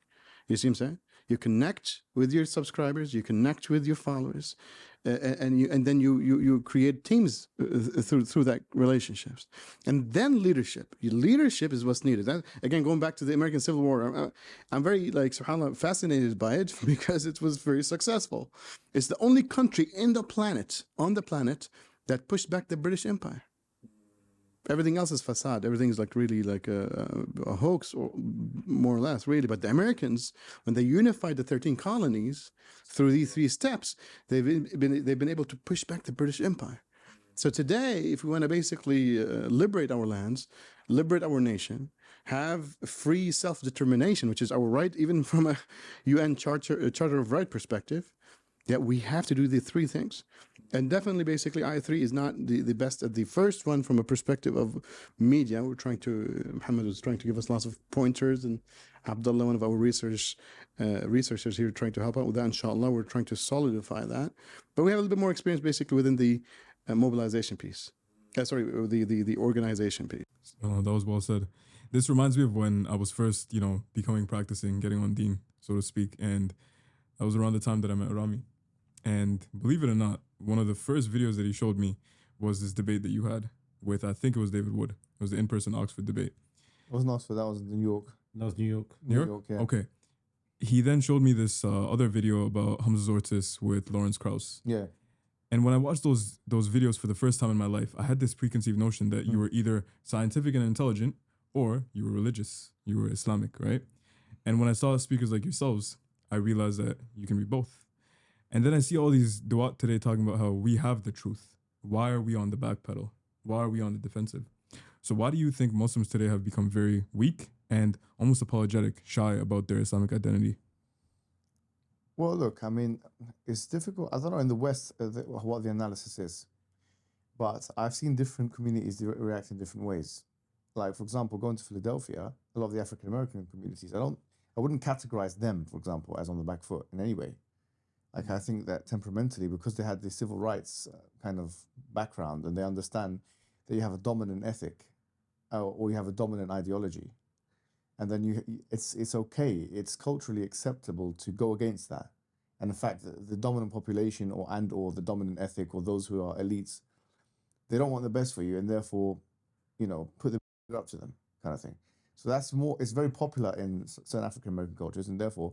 You see what I'm saying? You connect with your subscribers, you connect with your followers, and then you create teams through that relationships, and then leadership. Leadership is what's needed. Again, going back to the American Civil War, I'm very subhanAllah fascinated by it because it was very successful. It's the only country on the planet that pushed back the British Empire. Everything else is facade. Everything's really a hoax, or more or less, really. But the Americans, when they unified the 13 colonies through these three steps, they've been able to push back the British Empire. So today, if we want to basically liberate our lands, liberate our nation, have free self-determination, which is our right, even from a UN Charter of Right perspective, we have to do the three things. And definitely, basically, I3 is not the best at the first one from a perspective of media. Mohammed was trying to give us lots of pointers, and Abdullah, one of our researchers here, trying to help out with that. Inshallah, we're trying to solidify that. But we have a little bit more experience, basically, within the mobilization piece. The organization piece. Oh, that was well said. This reminds me of when I was first, becoming practicing, getting on deen, so to speak. And that was around the time that I met Rami. And believe it or not, one of the first videos that he showed me was this debate that you had with, I think it was David Wood. It was the in-person Oxford debate. It wasn't Oxford, that was New York. That was New York. New York, yeah. Okay. He then showed me this other video about Hamza Zortis with Lawrence Krauss. Yeah. And when I watched those videos for the first time in my life, I had this preconceived notion that you were either scientific and intelligent or you were religious, you were Islamic, right? And when I saw speakers like yourselves, I realized that you can be both. And then I see all these du'at today talking about how we have the truth. Why are we on the back pedal? Why are we on the defensive? So why do you think Muslims today have become very weak and almost apologetic, shy about their Islamic identity? Well, look, I mean, it's difficult. I don't know in the West what the analysis is, but I've seen different communities react in different ways. Like, for example, going to Philadelphia, a lot of the African American communities, I wouldn't categorize them, for example, as on the back foot in any way. Like, I think that temperamentally, because they had the civil rights kind of background, and they understand that you have a dominant ethic or you have a dominant ideology, and then it's okay, it's culturally acceptable to go against that and the fact that the dominant population or the dominant ethnic or those who are elites, they don't want the best for you, and therefore, put the up to them, kind of thing. So it's very popular in certain African American cultures, and therefore,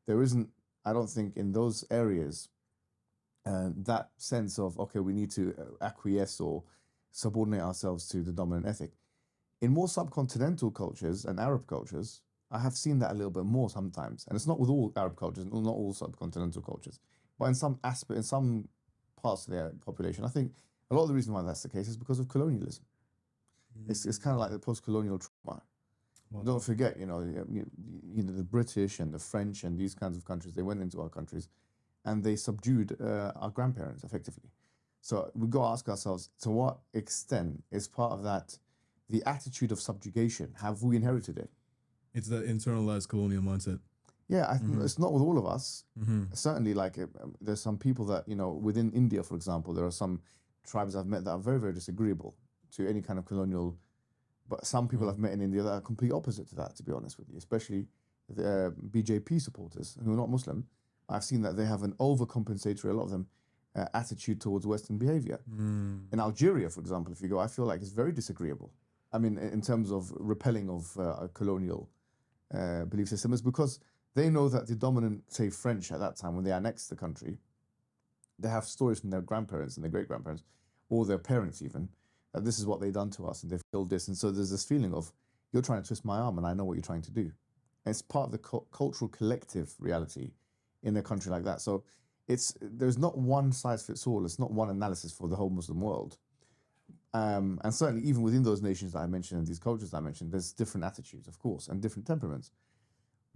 there isn't, I don't think, in those areas, that sense of, okay, we need to acquiesce or subordinate ourselves to the dominant ethnic. In more subcontinental cultures and Arab cultures, I have seen that a little bit more sometimes, and it's not with all Arab cultures, not all subcontinental cultures, but in some parts of the population, I think a lot of the reason why that's the case is because of colonialism. It's kind of like the post-colonial trauma. Well, don't forget, the British and the French and these kinds of countries, they went into our countries and they subdued our grandparents effectively. So we've got to ask ourselves, to what extent is part of that the attitude of subjugation? Have we inherited it? It's the internalized colonial mindset. Yeah, it's not with all of us. Certainly, there's some people that, within India, for example, there are some tribes I've met that are very, very disagreeable to any kind of colonial. But some people I've met in India that are complete opposite to that, to be honest with you, especially the BJP supporters who are not Muslim. I've seen that they have an overcompensatory, a lot of them, attitude towards Western behavior. In Algeria, for example, if you go, I feel like it's very disagreeable. I mean, in terms of repelling of a colonial belief system, is because they know that the dominant, say, French at that time, when they annexed the country, they have stories from their grandparents and their great-grandparents, or their parents even, that this is what they've done to us and they've killed this. And so there's this feeling of, you're trying to twist my arm and I know what you're trying to do. And it's part of the cultural collective reality in a country like that. So there's not one size fits all. It's not one analysis for the whole Muslim world. And certainly even within those nations that I mentioned and these cultures that I mentioned, there's different attitudes, of course, and different temperaments.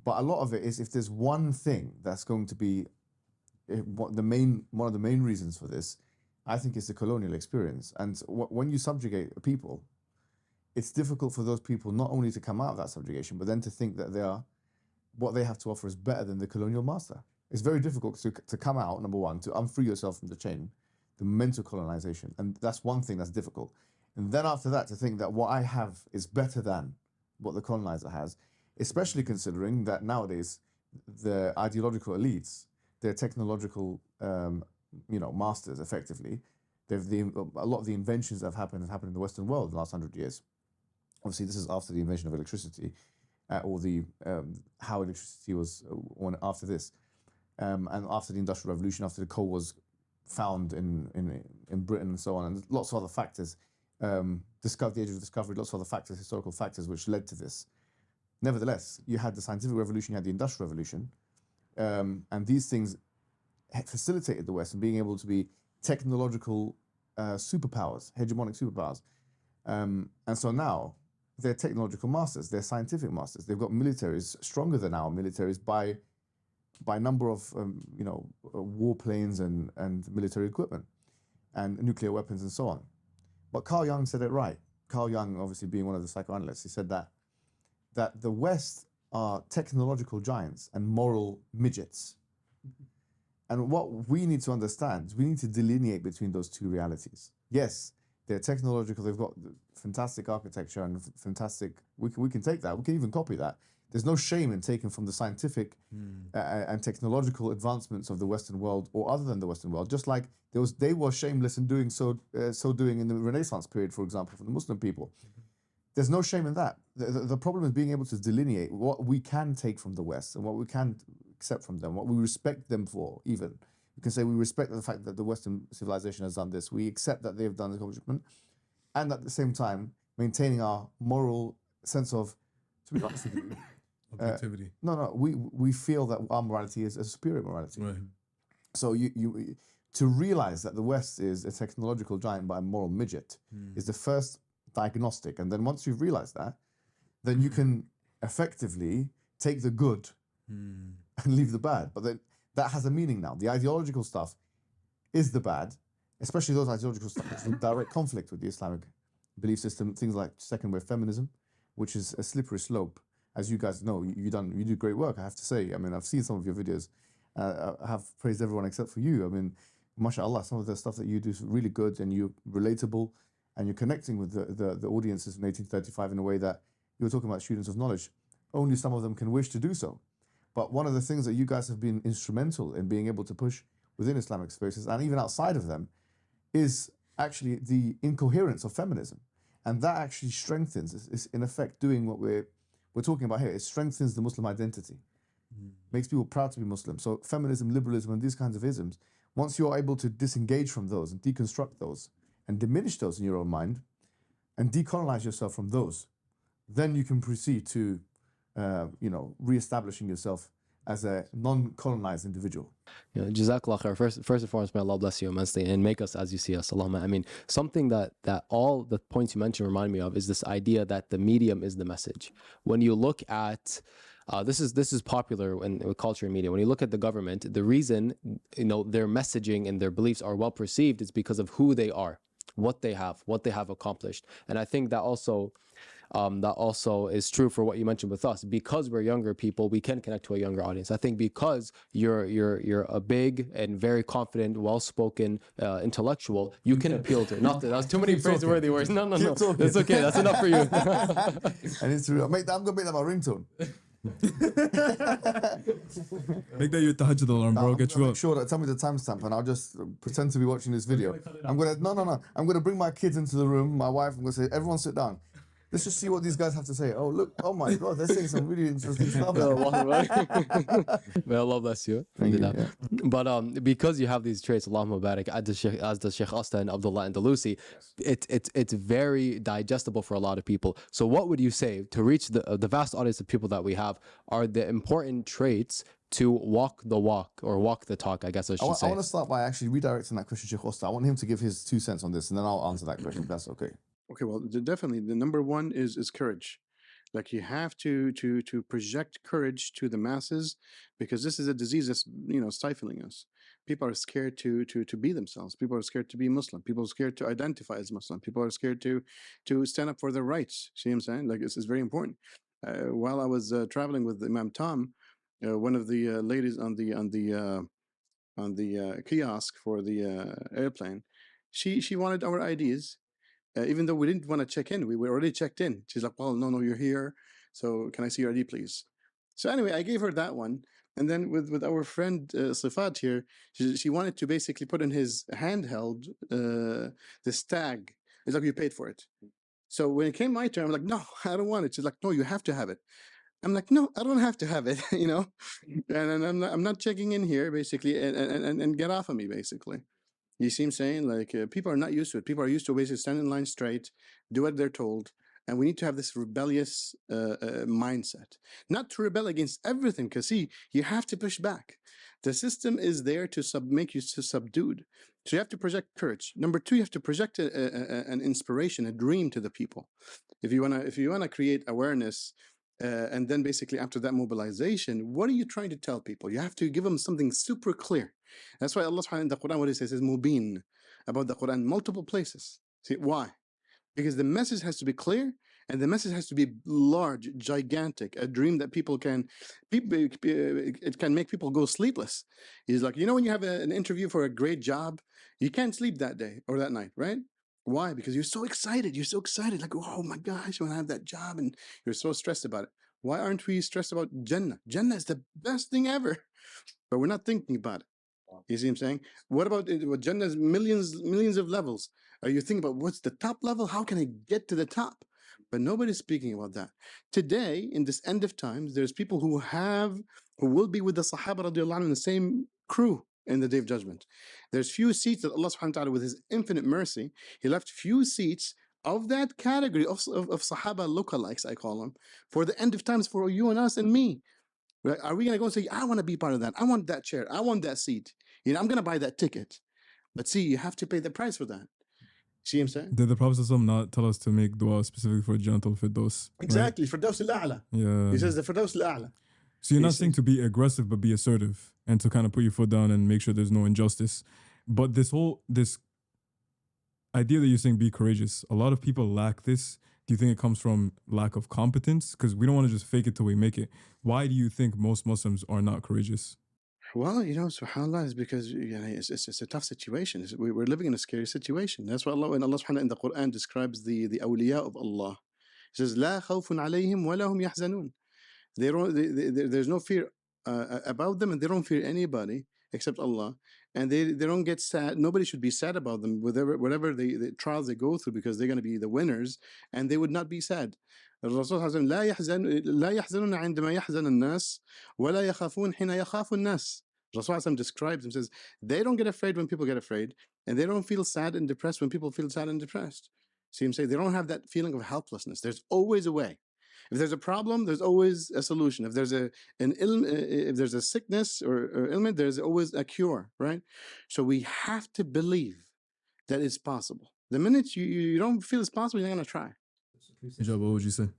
But a lot of it is, if there's one thing that's going to be one of the main reasons for this, I think it's the colonial experience. And when you subjugate a people, it's difficult for those people not only to come out of that subjugation, but then to think that what they have to offer is better than the colonial master. It's very difficult to come out, number one, to unfree yourself from the chain, the mental colonization. And that's one thing that's difficult. And then after that, to think that what I have is better than what the colonizer has, especially considering that nowadays the ideological elites, their technological masters, effectively, a lot of the inventions that have happened in the Western world in the last 100 years. Obviously, this is after the invention of electricity, or how electricity was after this, and after the Industrial Revolution, after the coal was found in Britain and so on, and lots of other factors, the age of discovery, lots of other factors, historical factors, which led to this. Nevertheless, you had the scientific revolution, you had the Industrial Revolution, and these things facilitated the West in being able to be technological superpowers, hegemonic superpowers. And so now they're technological masters, they're scientific masters. They've got militaries stronger than our militaries by number of warplanes and military equipment and nuclear weapons and so on. But Carl Jung said it right. Carl Jung, obviously being one of the psychoanalysts, he said that the West are technological giants and moral midgets. And what we need to understand is we need to delineate between those two realities. Yes, they're technological, they've got fantastic architecture and fantastic, we can take that, we can even copy that. There's no shame in taking from the scientific and technological advancements of the Western world or other than the Western world, just like they were shameless in doing doing in the Renaissance period, for example, for the Muslim people. There's no shame in that. The problem is being able to delineate what we can take from the West and what we can accept from them, what we respect them for, even. You can say we respect the fact that the Western civilization has done this. We accept that they've done this accomplishment. And at the same time, maintaining our moral sense of, to be honest with you, objectivity. We feel that our morality is a superior morality. Right. So you to realize that the West is a technological giant but a moral midget is the first diagnostic. And then once you've realized that, then you can effectively take the good and leave the bad. But then that has a meaning now. The ideological stuff is the bad, especially those ideological stuff that's in direct conflict with the Islamic belief system, things like second wave feminism, which is a slippery slope. As you guys know, you do great work, I have to say. I mean, I've seen some of your videos. I have praised everyone except for you. I mean, mashallah, some of the stuff that you do is really good and you're relatable and you're connecting with the audiences in 1835 in a way that you were talking about students of knowledge. Only some of them can wish to do so. But one of the things that you guys have been instrumental in being able to push within Islamic spaces and even outside of them is actually the incoherence of feminism. And that actually strengthens, is in effect doing what we're talking about here. It strengthens the Muslim identity, makes people proud to be Muslim. So feminism, liberalism, and these kinds of isms, once you're able to disengage from those and deconstruct those and diminish those in your own mind and decolonize yourself from those, then you can proceed to, reestablishing yourself as a non-colonized individual. Jazakallah khair. First and foremost, may Allah bless you immensely and make us as you see us. Allahumma ameen. Something that all the points you mentioned remind me of is this idea that the medium is the message. When you look at this is popular in culture and media. When you look at the government, the reason their messaging and their beliefs are well perceived is because of who they are, what they have accomplished. And I think that also is true for what you mentioned with us. Because we're younger people, we can connect to a younger audience. I think because you're a big and very confident, well-spoken intellectual, you can appeal to. Not that was too many praiseworthy words. No. That's okay. That's enough for you. And it's true. I'm gonna make that my ringtone. Make that your tahajjud alarm, bro. Get you up. Sure, tell me the timestamp, and I'll just pretend to be watching this video. I'm gonna bring my kids into the room. My wife. I'm gonna say, everyone sit down. Let's just see what these guys have to say. Oh, look. Oh, my God. They're saying some really interesting stuff. May Allah bless you. Thank you, yeah. But because you have these traits, Allahumma barik, as does Sheikh Asta and Abdullah and Dalusi, it's very digestible for a lot of people. So what would you say to reach the vast audience of people that we have are the important traits to walk the walk or walk the talk, I guess I should say? I want to start by actually redirecting that question to Sheikh Asta. I want him to give his 2 cents on this, and then I'll answer that question, if that's okay. Okay, well, definitely the number one is courage. Like you have to project courage to the masses, because this is a disease that's stifling us. People are scared to be themselves. People are scared to be Muslim. People are scared to identify as Muslim. People are scared to stand up for their rights. See what I'm saying? Like it's very important. While I was traveling with Imam Tom, one of the ladies on the kiosk for the airplane, she wanted our IDs. Even though we didn't want to check in, we were already checked in. She's like, well, no, you're here. So can I see your ID, please? So anyway, I gave her that one. And then with our friend Sifat here, she wanted to basically put in his handheld this tag. It's like, you paid for it. So when it came my turn, I'm like, no, I don't want it. She's like, no, you have to have it. I'm like, no, I don't have to have it, And I'm not checking in here, basically, and get off of me, basically. You see what I'm saying? Like, people are not used to it. People are used to basically stand in line straight, do what they're told. And we need to have this rebellious mindset. Not to rebel against everything, because see, you have to push back. The system is there to make you subdued. So you have to project courage. Number two, you have to project an inspiration, a dream to the people. If you wanna create awareness, and then basically after that mobilization, what are you trying to tell people? You have to give them something super clear. That's why Allah subhanahu in the Quran, what He says is mubin about the Quran, multiple places. See why? Because the message has to be clear, and the message has to be large, gigantic, a dream that it can make people go sleepless. He's like, when you have an interview for a great job, you can't sleep that day or that night, right? Why? Because you're so excited. You're so excited. Like, oh my gosh, I want to have that job. And you're so stressed about it. Why aren't we stressed about Jannah? Jannah is the best thing ever. But we're not thinking about it. You see what I'm saying? What about Jannah is millions of levels. Are you thinking about what's the top level? How can I get to the top? But nobody's speaking about that. Today, in this end of times, there's people who will be with the Sahaba radiallahu anhu in the same crew in the Day of Judgment. There's few seats that Allah subhanahu wa ta'ala, with His infinite mercy, He left few seats of that category of Sahaba lookalikes, I call them, for the end of times, for you and us and me. Right? Are we going to go and say, I want to be part of that. I want that chair. I want that seat. I'm going to buy that ticket. But see, you have to pay the price for that. See what I'm saying? Did the Prophet not tell us to make dua specifically for Jannatul Firdaus? Exactly, Firdaus al-A'la. Yeah. He says the Firdaus al-A'la. So you're not saying to be aggressive, but be assertive and to kind of put your foot down and make sure there's no injustice. But this idea that you're saying be courageous, a lot of people lack this. Do you think it comes from lack of competence? Because we don't want to just fake it till we make it. Why do you think most Muslims are not courageous? Well, subhanAllah, is because it's a tough situation. We're living in a scary situation. That's why Allah subhanahu in the Quran describes the awliya of Allah. He says, "La khawfun alayhim wa lahum yahzanun." There's no fear about them, and they don't fear anybody except Allah, and they don't get sad. Nobody should be sad about them, whatever the trials they go through, because they're going to be the winners, and they would not be sad. الرسول صلى الله عليه وسلم لا يحزنون عندما يحزن الناس ولا يخافون حين يخاف الناس. Rasul describes him, says they don't get afraid when people get afraid, and they don't feel sad and depressed when people feel sad and depressed. See him say they don't have that feeling of helplessness. There's always a way. If there's a problem, there's always a solution. If there's if there's a sickness or ailment, there's always a cure, right? So we have to believe that it's possible. The minute you don't feel it's possible, you're not gonna try. Hijab, what would you say?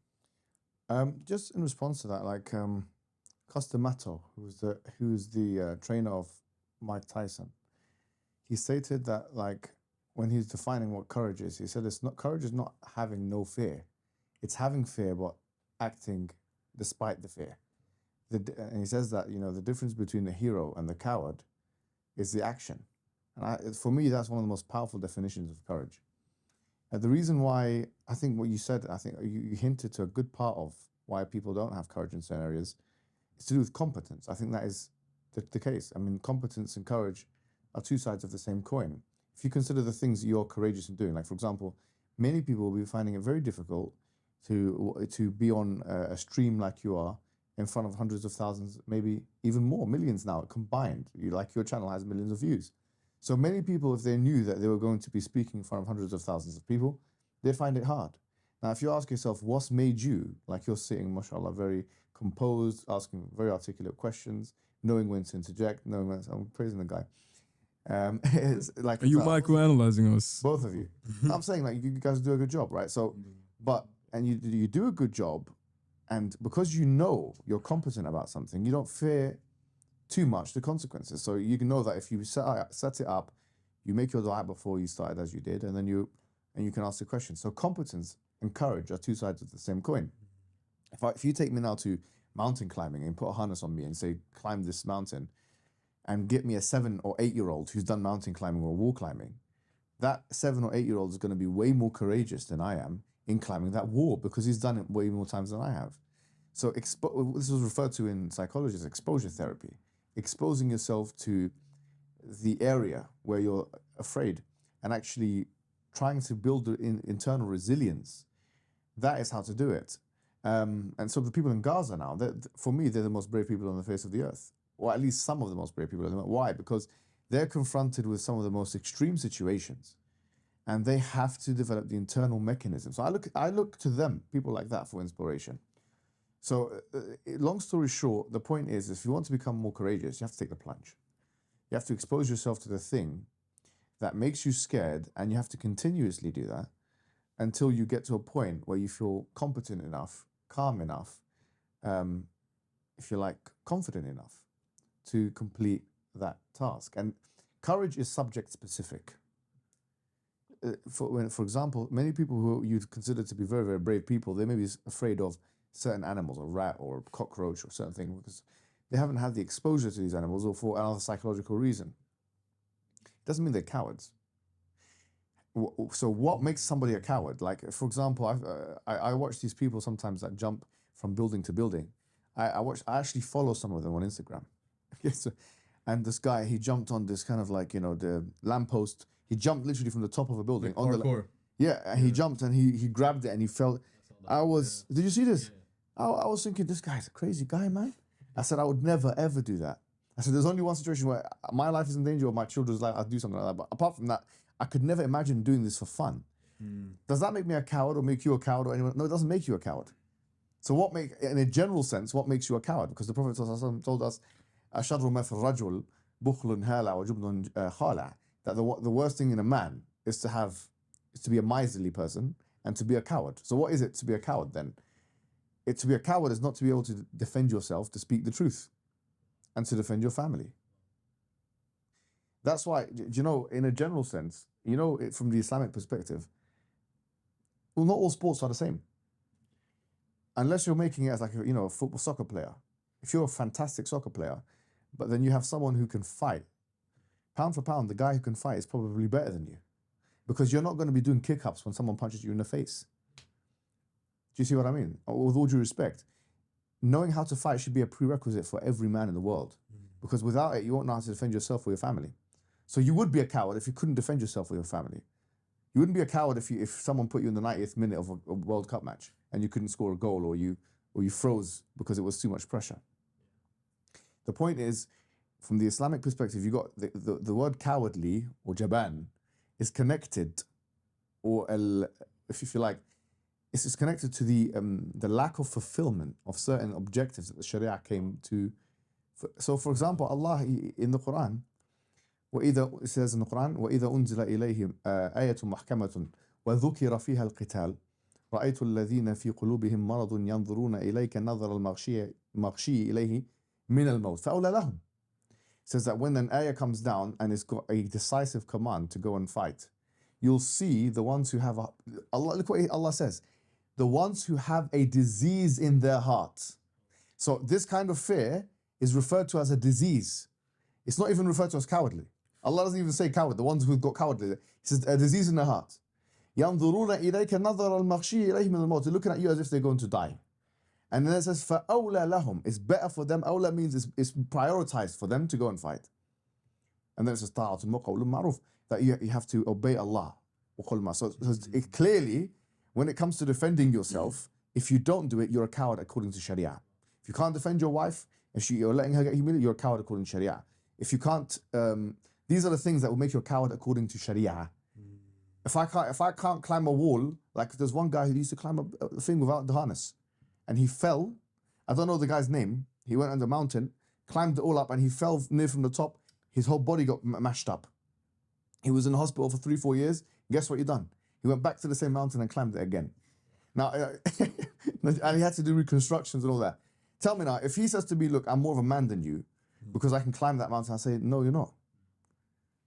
Just in response to that, like Costamato, who's the trainer of Mike Tyson, he stated that, like, when he's defining what courage is, he said courage is not having no fear, it's having fear but acting despite the fear. And he says that, the difference between the hero and the coward is the action. And for me, that's one of the most powerful definitions of courage. And the reason why, I think what you said, I think you hinted to a good part of why people don't have courage in certain areas, is to do with competence. I think that is the case. I mean, competence and courage are two sides of the same coin. If you consider the things that you're courageous in doing, like, for example, many people will be finding it very difficult to be on a stream like you are in front of hundreds of thousands, maybe even more, millions now combined. Like your channel has millions of views. So many people, if they knew that they were going to be speaking in front of hundreds of thousands of people, they find it hard. Now, if you ask yourself, what's made you, like you're sitting, mashallah, very composed, asking very articulate questions, knowing when to interject, knowing when I'm praising the guy. It's like, Are you microanalyzing us? both of you. I'm saying, like, you guys do a good job, right? So, and you do a good job, and because you're competent about something, you don't fear too much the consequences. So you can know that if you set it up, you make your dua before you started, as you did, and then you can ask the question. So competence and courage are two sides of the same coin. If you take me now to mountain climbing and put a harness on me and say, climb this mountain, and get me a 7 or 8 year old who's done mountain climbing or wall climbing, that 7 or 8 year old is going to be way more courageous than I am in climbing that wall, because he's done it way more times than I have. So this was referred to in psychology as exposure therapy. Exposing yourself to the area where you're afraid and actually trying to build internal resilience. That is how to do it. And so the people in Gaza now, for me, they're the most brave people on the face of the earth, or at least some of the most brave people on the earth. Why? Because they're confronted with some of the most extreme situations, and they have to develop the internal mechanism. So I look to them, people like that, for inspiration. So long story short, the point is, if you want to become more courageous, you have to take the plunge. You have to expose yourself to the thing that makes you scared, and you have to continuously do that until you get to a point where you feel competent enough, calm enough, if you like, confident enough to complete that task. And courage is subject specific. For example, many people who you'd consider to be very, very brave people, they may be afraid of certain animals, a rat or a cockroach or certain thing, because they haven't had the exposure to these animals, or for another psychological reason. It doesn't mean they're cowards. So what makes somebody a coward? Like, for example, I watch these people sometimes that jump from building to building. I actually follow some of them on Instagram. And this guy, he jumped on this kind of like, the lamppost. He jumped literally from the top of a building. Like parkour. And he jumped and he grabbed it and he fell. Did you see this? I was thinking, this guy's a crazy guy, man. I said, I would never, ever do that. I said, there's only one situation where my life is in danger or my children's life, I'd do something like that. But apart from that, I could never imagine doing this for fun. Does that make me a coward or make you a coward or anyone? No, it doesn't make you a coward. So in a general sense, what makes you a coward? Because the Prophet ﷺ told us, أَشَرُّ مَا فِي الرَّجُلِ بُخْلٌ هَالَعْ وَجُبْنٌ خَالَعْ, that the worst thing in a man is to be a miserly person and to be a coward. So what is it to be a coward then? To be a coward is not to be able to defend yourself, to speak the truth, and to defend your family. That's why, in a general sense, from the Islamic perspective, well, not all sports are the same. Unless you're making it as like a football soccer player. If you're a fantastic soccer player, but then you have someone who can fight, pound for pound, the guy who can fight is probably better than you, because you're not going to be doing kick-ups when someone punches you in the face. Do you see what I mean? With all due respect, knowing how to fight should be a prerequisite for every man in the world. Because without it, you won't know how to defend yourself or your family. So you would be a coward if you couldn't defend yourself or your family. You wouldn't be a coward if someone put you in the 90th minute of a World Cup match and you couldn't score a goal, or you froze because it was too much pressure. The point is, from the Islamic perspective, you got the word cowardly or jaban is connected, or if you like, it's connected to the lack of fulfillment of certain objectives that the Sharia came to. So, for example, Allah in the Quran, it says in the Quran, وَإِذَا أُنزِلَ إِلَيْهِمْ آيَةٌ مُحْكَمَةٌ وَذُكِرَ فِيهَا الْقِتَالِ رَأَيْتُ الَّذِينَ فِي قُلُوبِهِمْ مَرَضٌ يَنظُرُونَ إِلَيْكَ نَظَرَ المغشي إِلَيْهِ مِنَ الْمَوْتِ فَأَوْلَى لَهُم. It says that when an ayah comes down and it's got a decisive command to go and fight, you'll see the ones who have look what Allah says, the ones who have a disease in their hearts. So this kind of fear is referred to as a disease. It's not even referred to as cowardly. Allah doesn't even say coward, the ones who've got cowardly. He says a disease in their heart. يَنْظُرُونَ إِلَيْكَ نَظَرَ الْمَغْشِيِ إِلَيْهِ مِنَ الْمَوْتِ. They're looking at you as if they're going to die. And then it says, فَأَوْلَى لَهُم. It's better for them. Awla means it's prioritized for them to go and fight. And then it says, طَاعَةٌ وَقَوْلٌ مَعْرُوفٌ. That you have to obey Allah. So it clearly, when it comes to defending yourself, if you don't do it, you're a coward according to Sharia. If you can't defend your wife, if you're letting her get humiliated, you're a coward according to Sharia. If you can't, these are the things that will make you a coward according to Sharia. If I can't climb a wall, like there's one guy who used to climb a thing without the harness, and he fell. I don't know the guy's name. He went on the mountain, climbed it all up, and he fell near from the top. His whole body got mashed up. He was in the hospital for 3-4 years. Guess what he done? He went back to the same mountain and climbed it again. Now, and he had to do reconstructions and all that. Tell me now, if he says to me, look, I'm more of a man than you because I can climb that mountain, I say, no, you're not.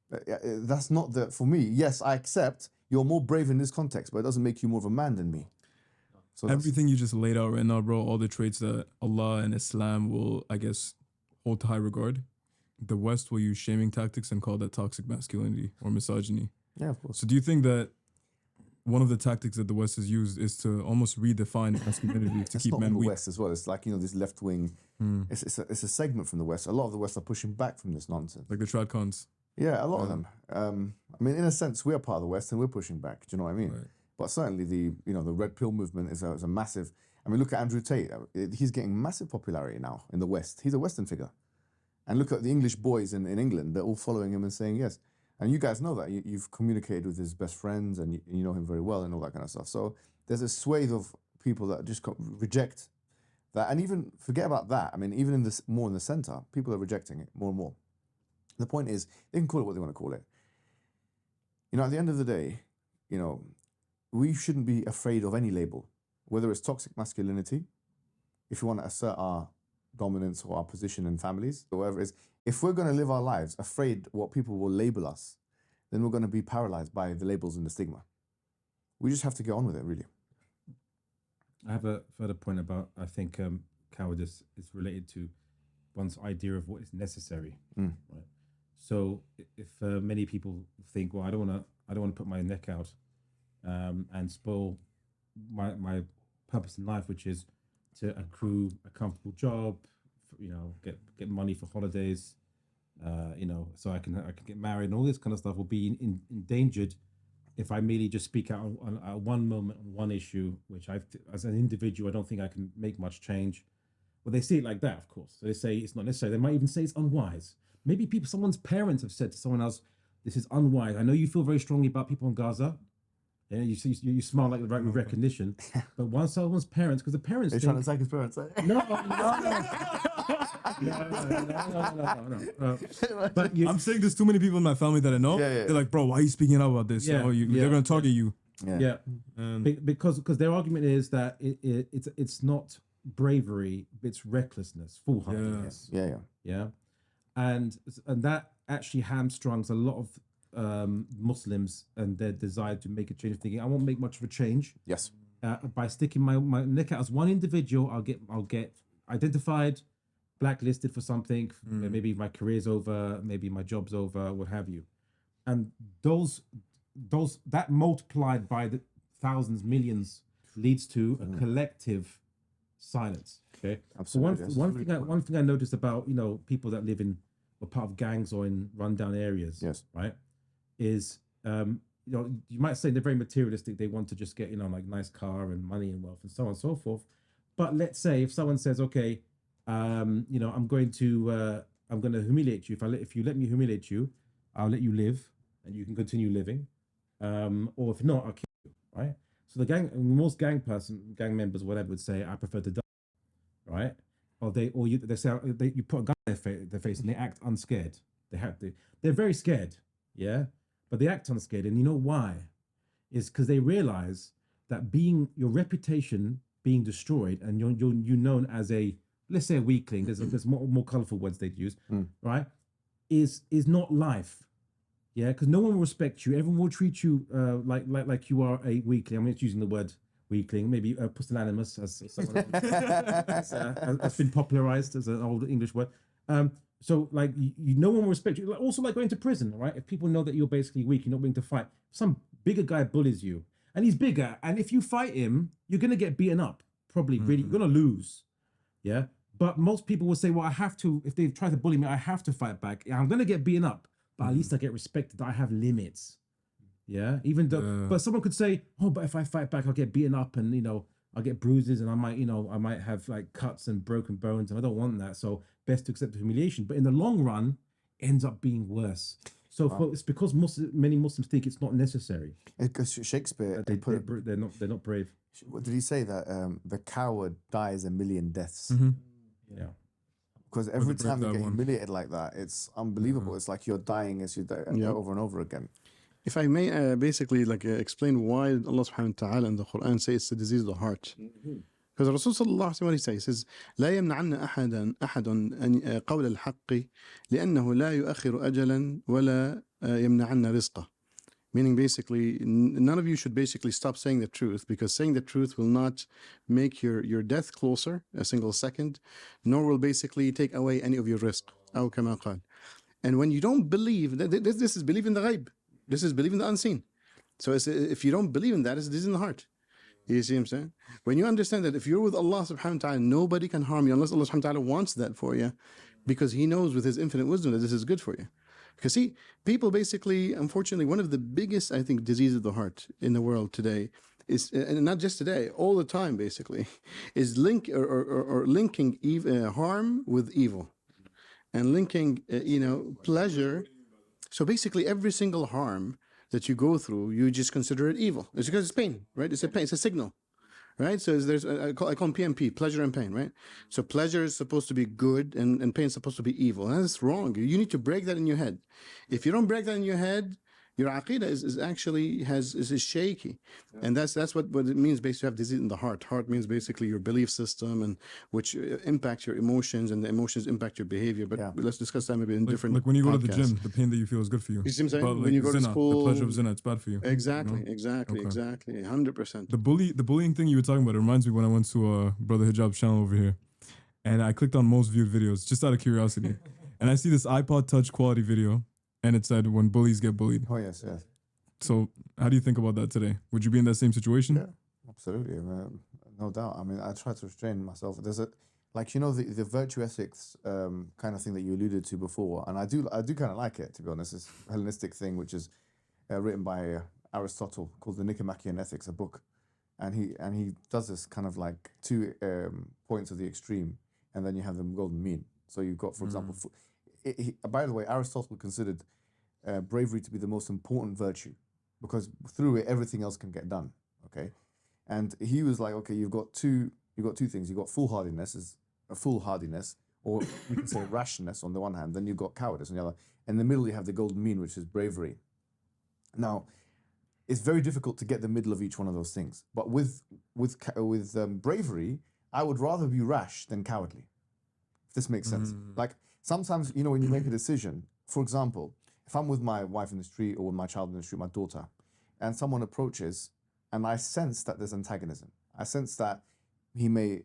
That's not for me. Yes, I accept you're more brave in this context, but it doesn't make you more of a man than me. So everything you just laid out right now, bro, all the traits that Allah and Islam will, I guess, hold to high regard, the West will use shaming tactics and call that toxic masculinity or misogyny. Yeah, of course. So do you think that one of the tactics that the West has used is to almost redefine masculinity to keep men weak? weak? The West as well. It's like, this left wing. It's a segment from the West. A lot of the West are pushing back from this nonsense. Like the Tradcons. Yeah, a lot of them. I mean, in a sense, we're part of the West and we're pushing back. Do you know what I mean? Right. But certainly the Red Pill movement is a massive. I mean, look at Andrew Tate. He's getting massive popularity now in the West. He's a Western figure. And look at the English boys in England. They're all following him and saying yes. And you guys know that. You've communicated with his best friends and you know him very well and all that kind of stuff. So there's a swathe of people that just reject that. And even forget about that. I mean, even in this more in the center, people are rejecting it more and more. The point is, they can call it what they want to call it. At the end of the day, we shouldn't be afraid of any label, whether it's toxic masculinity, if you want to assert our dominance or our position in families, or whatever it is. If we're going to live our lives afraid what people will label us, then we're going to be paralyzed by the labels and the stigma. We just have to get on with it, really. I have a further point about, I think cowardice is related to one's idea of what is necessary. Right? So if many people think, well, I don't want to put my neck out and spoil my purpose in life, which is to accrue a comfortable job, get money for holidays, so I can get married, and all this kind of stuff will be endangered if I merely just speak out on one moment on one issue, which as an individual, I don't think I can make much change. Well, they see it like that, of course. So they say it's not necessary. They might even say it's unwise. Maybe someone's parents have said to someone else, "This is unwise." I know you feel very strongly about people in Gaza. Yeah, you smile like with recognition. But once someone's parents, because the parents They're trying to attack his parents. No. But I'm saying there's too many people in my family that I know. Yeah. They're like, bro, why are you speaking out about this? They're going to target you. Yeah. Because their argument is that it's not bravery, it's recklessness, foolhardiness. Yeah. And that actually hamstrings a lot of Muslims and their desire to make a change of thinking. I won't make much of a change. Yes. By sticking my neck out as one individual, I'll get identified, blacklisted for something. Maybe my career's over, maybe my job's over, what have you. And those that multiplied by the thousands, millions leads to a collective silence. Okay. Absolutely. So one thing I noticed about people that live in or part of gangs or in rundown areas, Yes. right, is you might say they're very materialistic. They want to just get like nice car and money and wealth and so on and so forth. But let's say if someone says, okay, I'm going to humiliate you. If you let me humiliate you, I'll let you live and you can continue living. Or if not, I'll kill you. Right. So most gang members, whatever, would say, I prefer to die. Right. Or they say you put a gun in their face and they act unscared. They're very scared. Yeah. But they act unscared. And you know why? It's because they realize that your reputation being destroyed and you're known as let's say a weakling, there's more colorful words they'd use, right? Is not life. Yeah, because no one will respect you. Everyone will treat you like you are a weakling. I'm just using the word weakling, maybe pusillanimous as someone has been popularized as an old English word. So like no one will respect you. Also like going to prison, right? If people know that you're basically weak, you're not willing to fight. Some bigger guy bullies you, and he's bigger, and if you fight him, you're gonna get beaten up. Probably, really, you're gonna lose. Yeah. But most people will say, well, I have to, if they try to bully me, I have to fight back. Yeah, I'm gonna get beaten up, but at least I get respected. I have limits. Yeah. Even though, but someone could say, oh, but if I fight back, I'll get beaten up, and I'll get bruises, and I might have like cuts and broken bones, and I don't want that. So best to accept the humiliation. But in the long run, ends up being worse. So it's because many Muslims think it's not necessary. Because Shakespeare, they're not brave. what did he say that the coward dies a million deaths? Yeah. Because every time you get humiliated like that, it's unbelievable. It's like you're dying as you die over and over again. If I may basically explain why Allah subhanahu wa ta'ala in the Quran says it's the disease of the heart. Because Rasul sallallahu alayhi wa sallam, what he says, he says, لا يمنعن أحد أن قول الحق لأنه لا يؤخر أجلا ولا يمنعن رزقه. Meaning basically, none of you should basically stop saying the truth, because saying the truth will not make your death closer a single second, nor will basically take away any of your rizq. أو كما قال. And when you don't believe, this is belief in the ghaib. This is belief in the unseen. So if you don't believe in that, it's in the heart. You see what I'm saying? When you understand that if you're with Allah subhanahu wa ta'ala, nobody can harm you unless Allah subhanahu wa ta'ala wants that for you, because He knows with His infinite wisdom that this is good for you. Because see, people basically, unfortunately, one of the biggest, I think, diseases of the heart in the world today is, and not just today, all the time basically, is linking harm with evil, and linking pleasure. So basically, every single harm that you go through, you just consider it evil. It's because it's pain, right? It's a pain. It's a signal, right? So there's I call them PMP, pleasure and pain, right? So pleasure is supposed to be good, and pain is supposed to be evil. And that's wrong. You need to break that in your head. If you don't break that in your head, your aqidah is actually shaky, and that's what it means. Basically, to have disease in the heart. Heart means basically your belief system, and which impacts your emotions, and the emotions impact your behavior. But let's discuss that maybe in different. Like when you go to the gym, the pain that you feel is good for you. You see what I'm saying? But when you go zina, to school, the pleasure of zina, it's bad for you. Exactly, exactly, 100%. The bullying thing you were talking about, it reminds me when I went to Brother Hijab's channel over here, and I clicked on most viewed videos just out of curiosity, and I see this iPod Touch quality video. And it said, when bullies get bullied. Oh, yes, yes. So how do you think about that today? Would you be in that same situation? Yeah, absolutely. No doubt. I mean, I try to restrain myself. There's the virtue ethics kind of thing that you alluded to before. And I do kind of like it, to be honest. This Hellenistic thing, which is written by Aristotle, called the Nicomachean Ethics, a book. And he does this kind of like two points of the extreme, and then you have the golden mean. So you've got, for example, by the way, Aristotle considered bravery to be the most important virtue, because through it everything else can get done. Okay, and he was like, okay, you've got two things. You've got foolhardiness, or you can say rashness on the one hand. Then you've got cowardice on the other. In the middle, you have the golden mean, which is bravery. Now, it's very difficult to get the middle of each one of those things. But with bravery, I would rather be rash than cowardly. If this makes sense, like. Sometimes, when you make a decision, for example, if I'm with my wife in the street or with my child in the street, my daughter, and someone approaches and I sense that there's antagonism, I sense that he may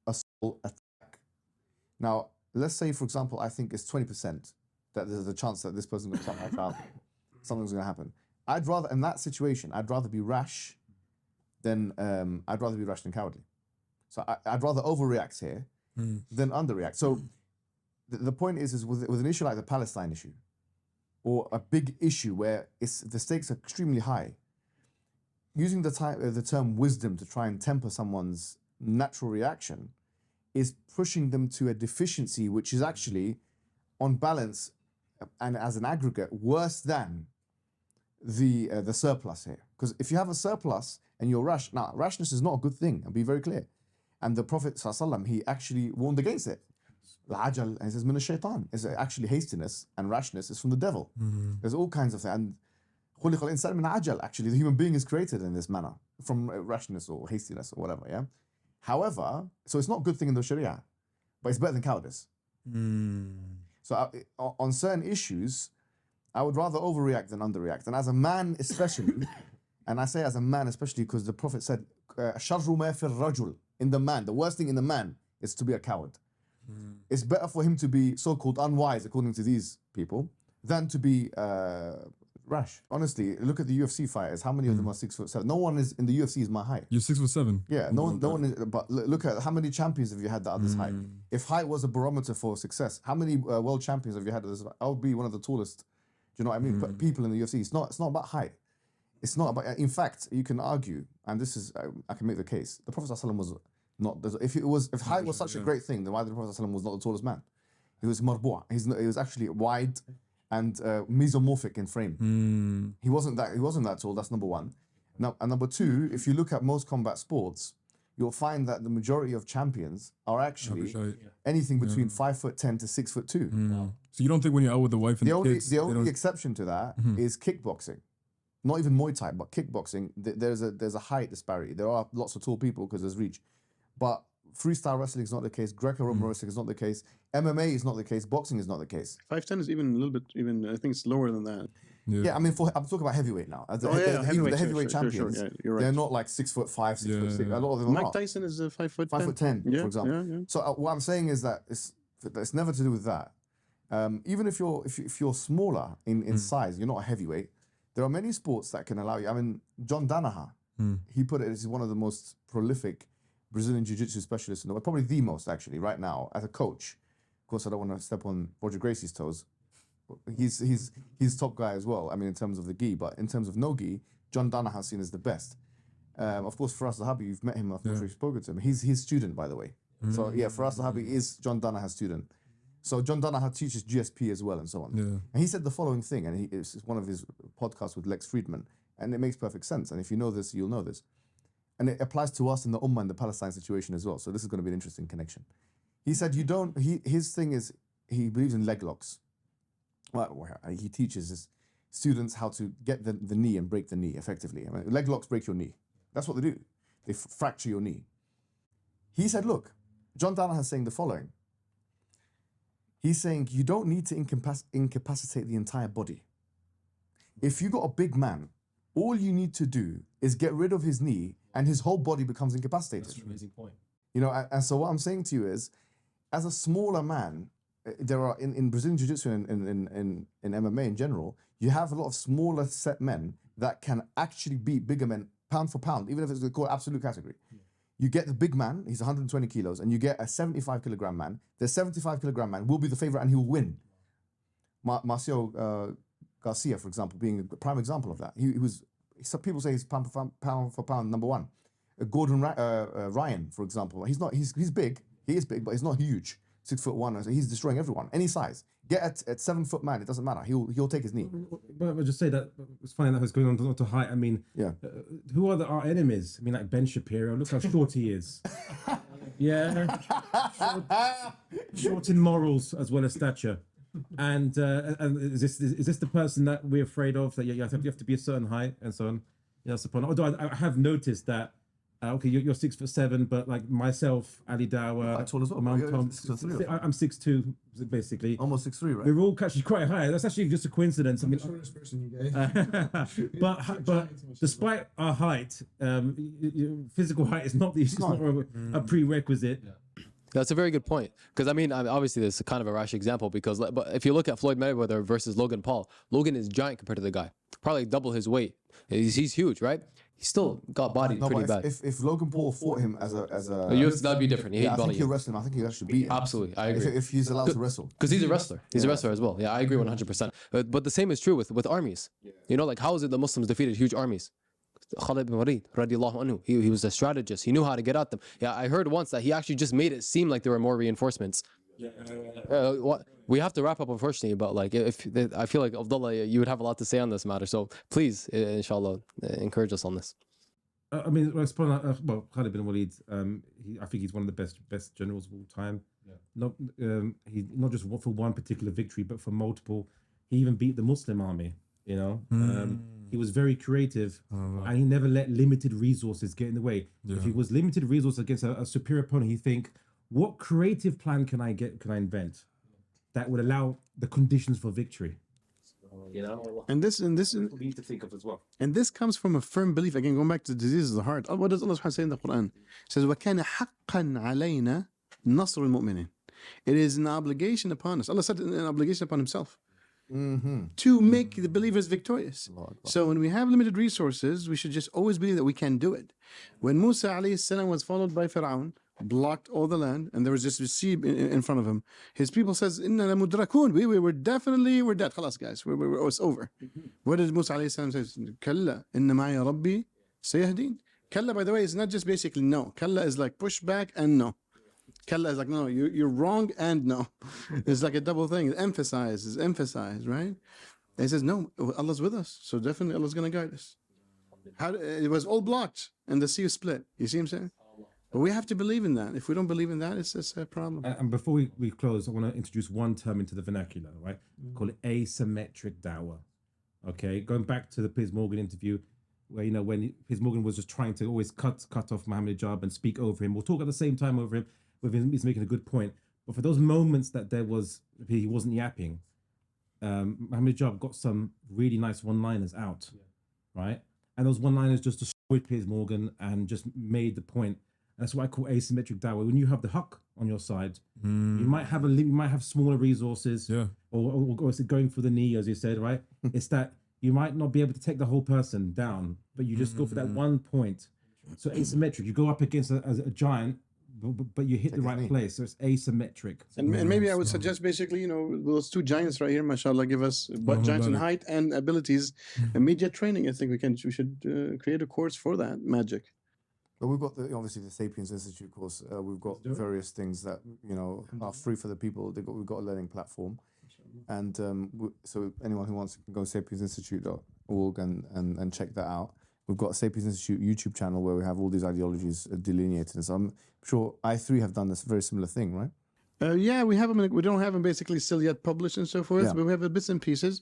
assault, attack. Now, let's say, for example, I think it's 20% that there's a chance that this person's going to attack my child, something's going to happen. In that situation, I'd rather be rash than cowardly. So I'd rather overreact here than underreact. So the point is with an issue like the Palestine issue, or a big issue where the stakes are extremely high, using the term wisdom to try and temper someone's natural reaction is pushing them to a deficiency which is actually, on balance and as an aggregate, worse than the surplus here. Because if you have a surplus and you're rash, now rashness is not a good thing, I'll be very clear. And the Prophet ﷺ, he actually warned against it. Al-ajal, he says, min ash-shaytan. It's actually hastiness and rashness is from the devil. There's all kinds of things. And خُلِقَ الْإِنسَانُ مِنْ عَجَلٍ. Actually, the human being is created in this manner, from rashness or hastiness or whatever, yeah? However, so it's not a good thing in the Sharia, but it's better than cowardice. So on certain issues, I would rather overreact than underreact. And as a man especially, and I say as a man especially because the Prophet said, شَرُّ مَا فِي الرَّجُلِ. In the man, the worst thing in the man is to be a coward. It's better for him to be so-called unwise, according to these people, than to be rash. Honestly, look at the UFC fighters. How many of them are 6'7"? No one is in the UFC is my height. You're 6'7". Yeah, no one is. But look at how many champions have you had that are this height? If height was a barometer for success, how many world champions have you had at this height? I would be one of the tallest. Do you know what I mean? People in the UFC. It's not about height. It's not about. In fact, you can argue, and this is I can make the case. The Prophet ﷺ was not. If height was such a great thing, then why the Prophet ﷺ was not the tallest man? He was marbu'. He was actually wide and mesomorphic in frame. He wasn't that tall. That's number one. Now, and number two, if you look at most combat sports, you'll find that the majority of champions are actually anything between 5'10" to 6'2". So you don't think when you're out with the wife and the kids, the only exception to that is kickboxing. Not even Muay Thai, but kickboxing. There's a height disparity. There are lots of tall people because there's reach, but freestyle wrestling is not the case. Greco-Roman wrestling is not the case. MMA is not the case. Boxing is not the case. 5'10" is even a little bit. I think it's lower than that. Yeah, I mean, I'm talking about heavyweight now. The heavyweight champions, yeah, you're right. they're not like 6'5", 6'6". A lot of them are Mike Tyson is 5'10". 5'10", for example. Yeah. So what I'm saying is that it's never to do with that. Even if you're smaller in size, you're not a heavyweight. There are many sports that can allow you. I mean, John Danaher, he put it as one of the most prolific Brazilian Jiu-Jitsu specialists in the world, probably the most actually right now as a coach. Of course, I don't want to step on Roger Gracie's toes. He's top guy as well. I mean, in terms of the gi, but in terms of no gi, John Danaher is seen as the best. Of course, Faraz Zahabi, you've met him. I'm not sure you've spoken to him. He's his student, by the way. So yeah, Faraz Zahabi is John Danaher's student. So John Danaher teaches GSP as well and so on. And he said the following thing, and it's one of his podcasts with Lex Friedman, and it makes perfect sense. And if you know this, you'll know this. And it applies to us in the Ummah and the Palestine situation as well. So this is going to be an interesting connection. He said his thing is, he believes in leg locks. Well, he teaches his students how to get the knee and break the knee effectively. I mean, leg locks break your knee. That's what they do. They fracture your knee. He said, look, John Danaher is saying the following. He's saying you don't need to incapacitate the entire body. If you got a big man, all you need to do is get rid of his knee and his whole body becomes incapacitated. That's an amazing point. You know, and so what I'm saying to you is, as a smaller man, there are in Brazilian Jiu-Jitsu and in MMA in general, you have a lot of smaller set men that can actually beat bigger men pound for pound, even if it's called absolute category. You get the big man, he's 120 kilos, and you get a 75 kilogram man. The 75 kilogram man will be the favorite and he will win. Marcio Garcia, for example, being a prime example of that. He was, some people say he's pound for pound number one. Gordon Ryan, for example, he's big, he is big, but he's not huge. 6'1", so he's destroying everyone, any size. Get at 7 foot man, it doesn't matter. He'll take his knee. But I'll just say that it's funny that was going on to height. I mean, who are our enemies? I mean, like Ben Shapiro. Look how short he is. Yeah, short in morals as well as stature. And is this the person that we're afraid of? That you have to be a certain height and so on. Yes, although I have noticed that. Okay, you're 6'7", but like myself, Ali Dawa, tall as well. Tom, I'm 6'2", basically. Almost 6'3", right? We're all actually quite high. That's actually just a coincidence. I mean, the shortest person you gave. but despite our height, physical height is not a prerequisite. Yeah. That's a very good point. Because, I mean, obviously, this is kind of a rash example because but if you look at Floyd Mayweather versus Logan Paul, Logan is giant compared to the guy. Probably double his weight. He's huge, right? he still got bodied No, pretty but bad. if Logan Paul fought him as a That'd be different. yeah, I think body. he'll wrestle him. I think he'll actually beat him. Absolutely, I agree. If he's allowed to wrestle. Because he's a wrestler. He's a Yeah. wrestler as well. Yeah, I agree 100%. But the same is true with armies. You know, like how is it the Muslims defeated huge armies? Khalid bin Waleed, radiallahu anhu, he was a strategist. He knew how to get at them. Yeah, I heard once that he actually just made it seem like there were more reinforcements. We have to wrap up, unfortunately, but like I feel like Abdullah, you would have a lot to say on this matter. So please, inshallah, encourage us on this. I mean, well, Khalid bin Waleed, I think he's one of the best generals of all time. Not he not just for one particular victory, but for multiple. He even beat the Muslim army. You know, he was very creative, and he never let limited resources get in the way. If he was limited resources against a superior opponent, he'd think, what creative plan can I invent that would allow the conditions for victory? You know, And this we need to think of as well. And this comes from a firm belief. Again, going back to the diseases of the heart. What does Allah subhanahu wa ta'ala say in the Quran? It says, وَكَانَ حَقًّا عَلَيْنَا نَصْرُ الْمُؤْمِنِينَ. It is an obligation upon us. Allah said an obligation upon himself to make the believers victorious. So when we have limited resources, we should just always believe that we can do it. When Musa alayhi salam was followed by Fir'aun, blocked all the land, and there was just a sea in front of him, his people says, "Inna lamudrakun." We're dead. Khalas, guys, it's over. What did Musa alayhi salam say? Kalla inna ma'iya rabbi sayahdin. Kalla, by the way, is not just basically no. Kalla is like push back and no. Kalla is like no, you're wrong and no. It's like a double thing. Emphasize, right? And he says no, Allah's with us, so definitely Allah's going to guide us. It was all blocked and the sea was split. You see what I'm saying? But we have to believe in that. If we don't believe in that, it's a problem. And before we close, I want to introduce one term into the vernacular, right? Call it asymmetric dawah. Okay, going back to the Piers Morgan interview, where when Piers Morgan was just trying to always cut off Mohammed Hijab and speak over him. We'll talk at the same time over him. He's making a good point. But for those moments that he wasn't yapping, Mohammed Hijab got some really nice one-liners out, right? And those one-liners just destroyed Piers Morgan and just made the point. That's what I call asymmetric dawah. When you have the haqq on your side, you might have smaller resources, or going for the knee, as you said, right? It's that you might not be able to take the whole person down, but you just go for that one point. So asymmetric, you go up against a giant, but you hit the right place. So it's asymmetric. And maybe I would suggest basically, those two giants right here, mashallah, give us giants in height and abilities. Immediate training. I think we should create a course for that magic. But we've got obviously the Sapiens Institute course. We've got various things that are free for the people. We've got a learning platform, and so anyone who wants can go to sapiensinstitute.org and check that out. We've got a Sapiens Institute YouTube channel where we have all these ideologies delineated. So I'm sure I3 have done this very similar thing, right? Yeah, we have them. We don't have them basically still yet published and so forth, but we have bits and pieces.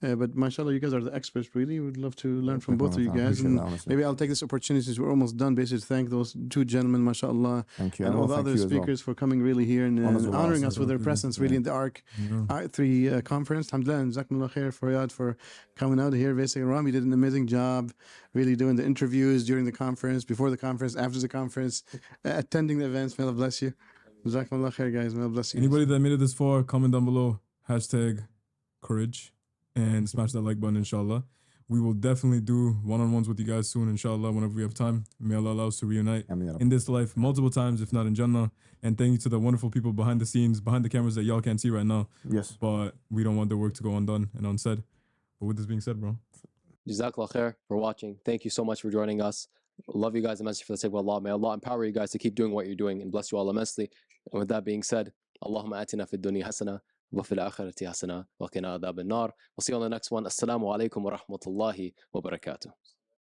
But mashallah, you guys are the experts, really. We'd love to learn from both of you guys. And maybe I'll take this opportunity, since we're almost done, basically to thank those two gentlemen, mashallah. Thank you. And all the other speakers for coming really here and honoring us with their presence, really, in the ARC3 conference. Alhamdulillah, and Jazakumullah khair, Faiyads, for coming out here. Basically, Rami did an amazing job, really doing the interviews during the conference, before the conference, after the conference, attending the events. May Allah bless you. Jazakumullah khair, guys. May Allah bless you. Anybody that made it this far, comment down below, #courage, and smash that like button, inshallah. We will definitely do one-on-ones with you guys soon, inshallah, whenever we have time. May Allah allow us to reunite in this life multiple times, if not in Jannah. And thank you to the wonderful people behind the scenes, behind the cameras that y'all can't see right now. Yes. But we don't want their work to go undone and unsaid. But with this being said, bro. Jazakallah khair for watching. Thank you so much for joining us. Love you guys immensely for the sake of Allah. May Allah empower you guys to keep doing what you're doing and bless you all immensely. And with that being said, Allahumma atina fid dunya hasana wa fil akhirati hasana wa qina adhab an-nar. We'll see you on the next one. Assalamu alaikum wa rahmatullahi wa barakatuh.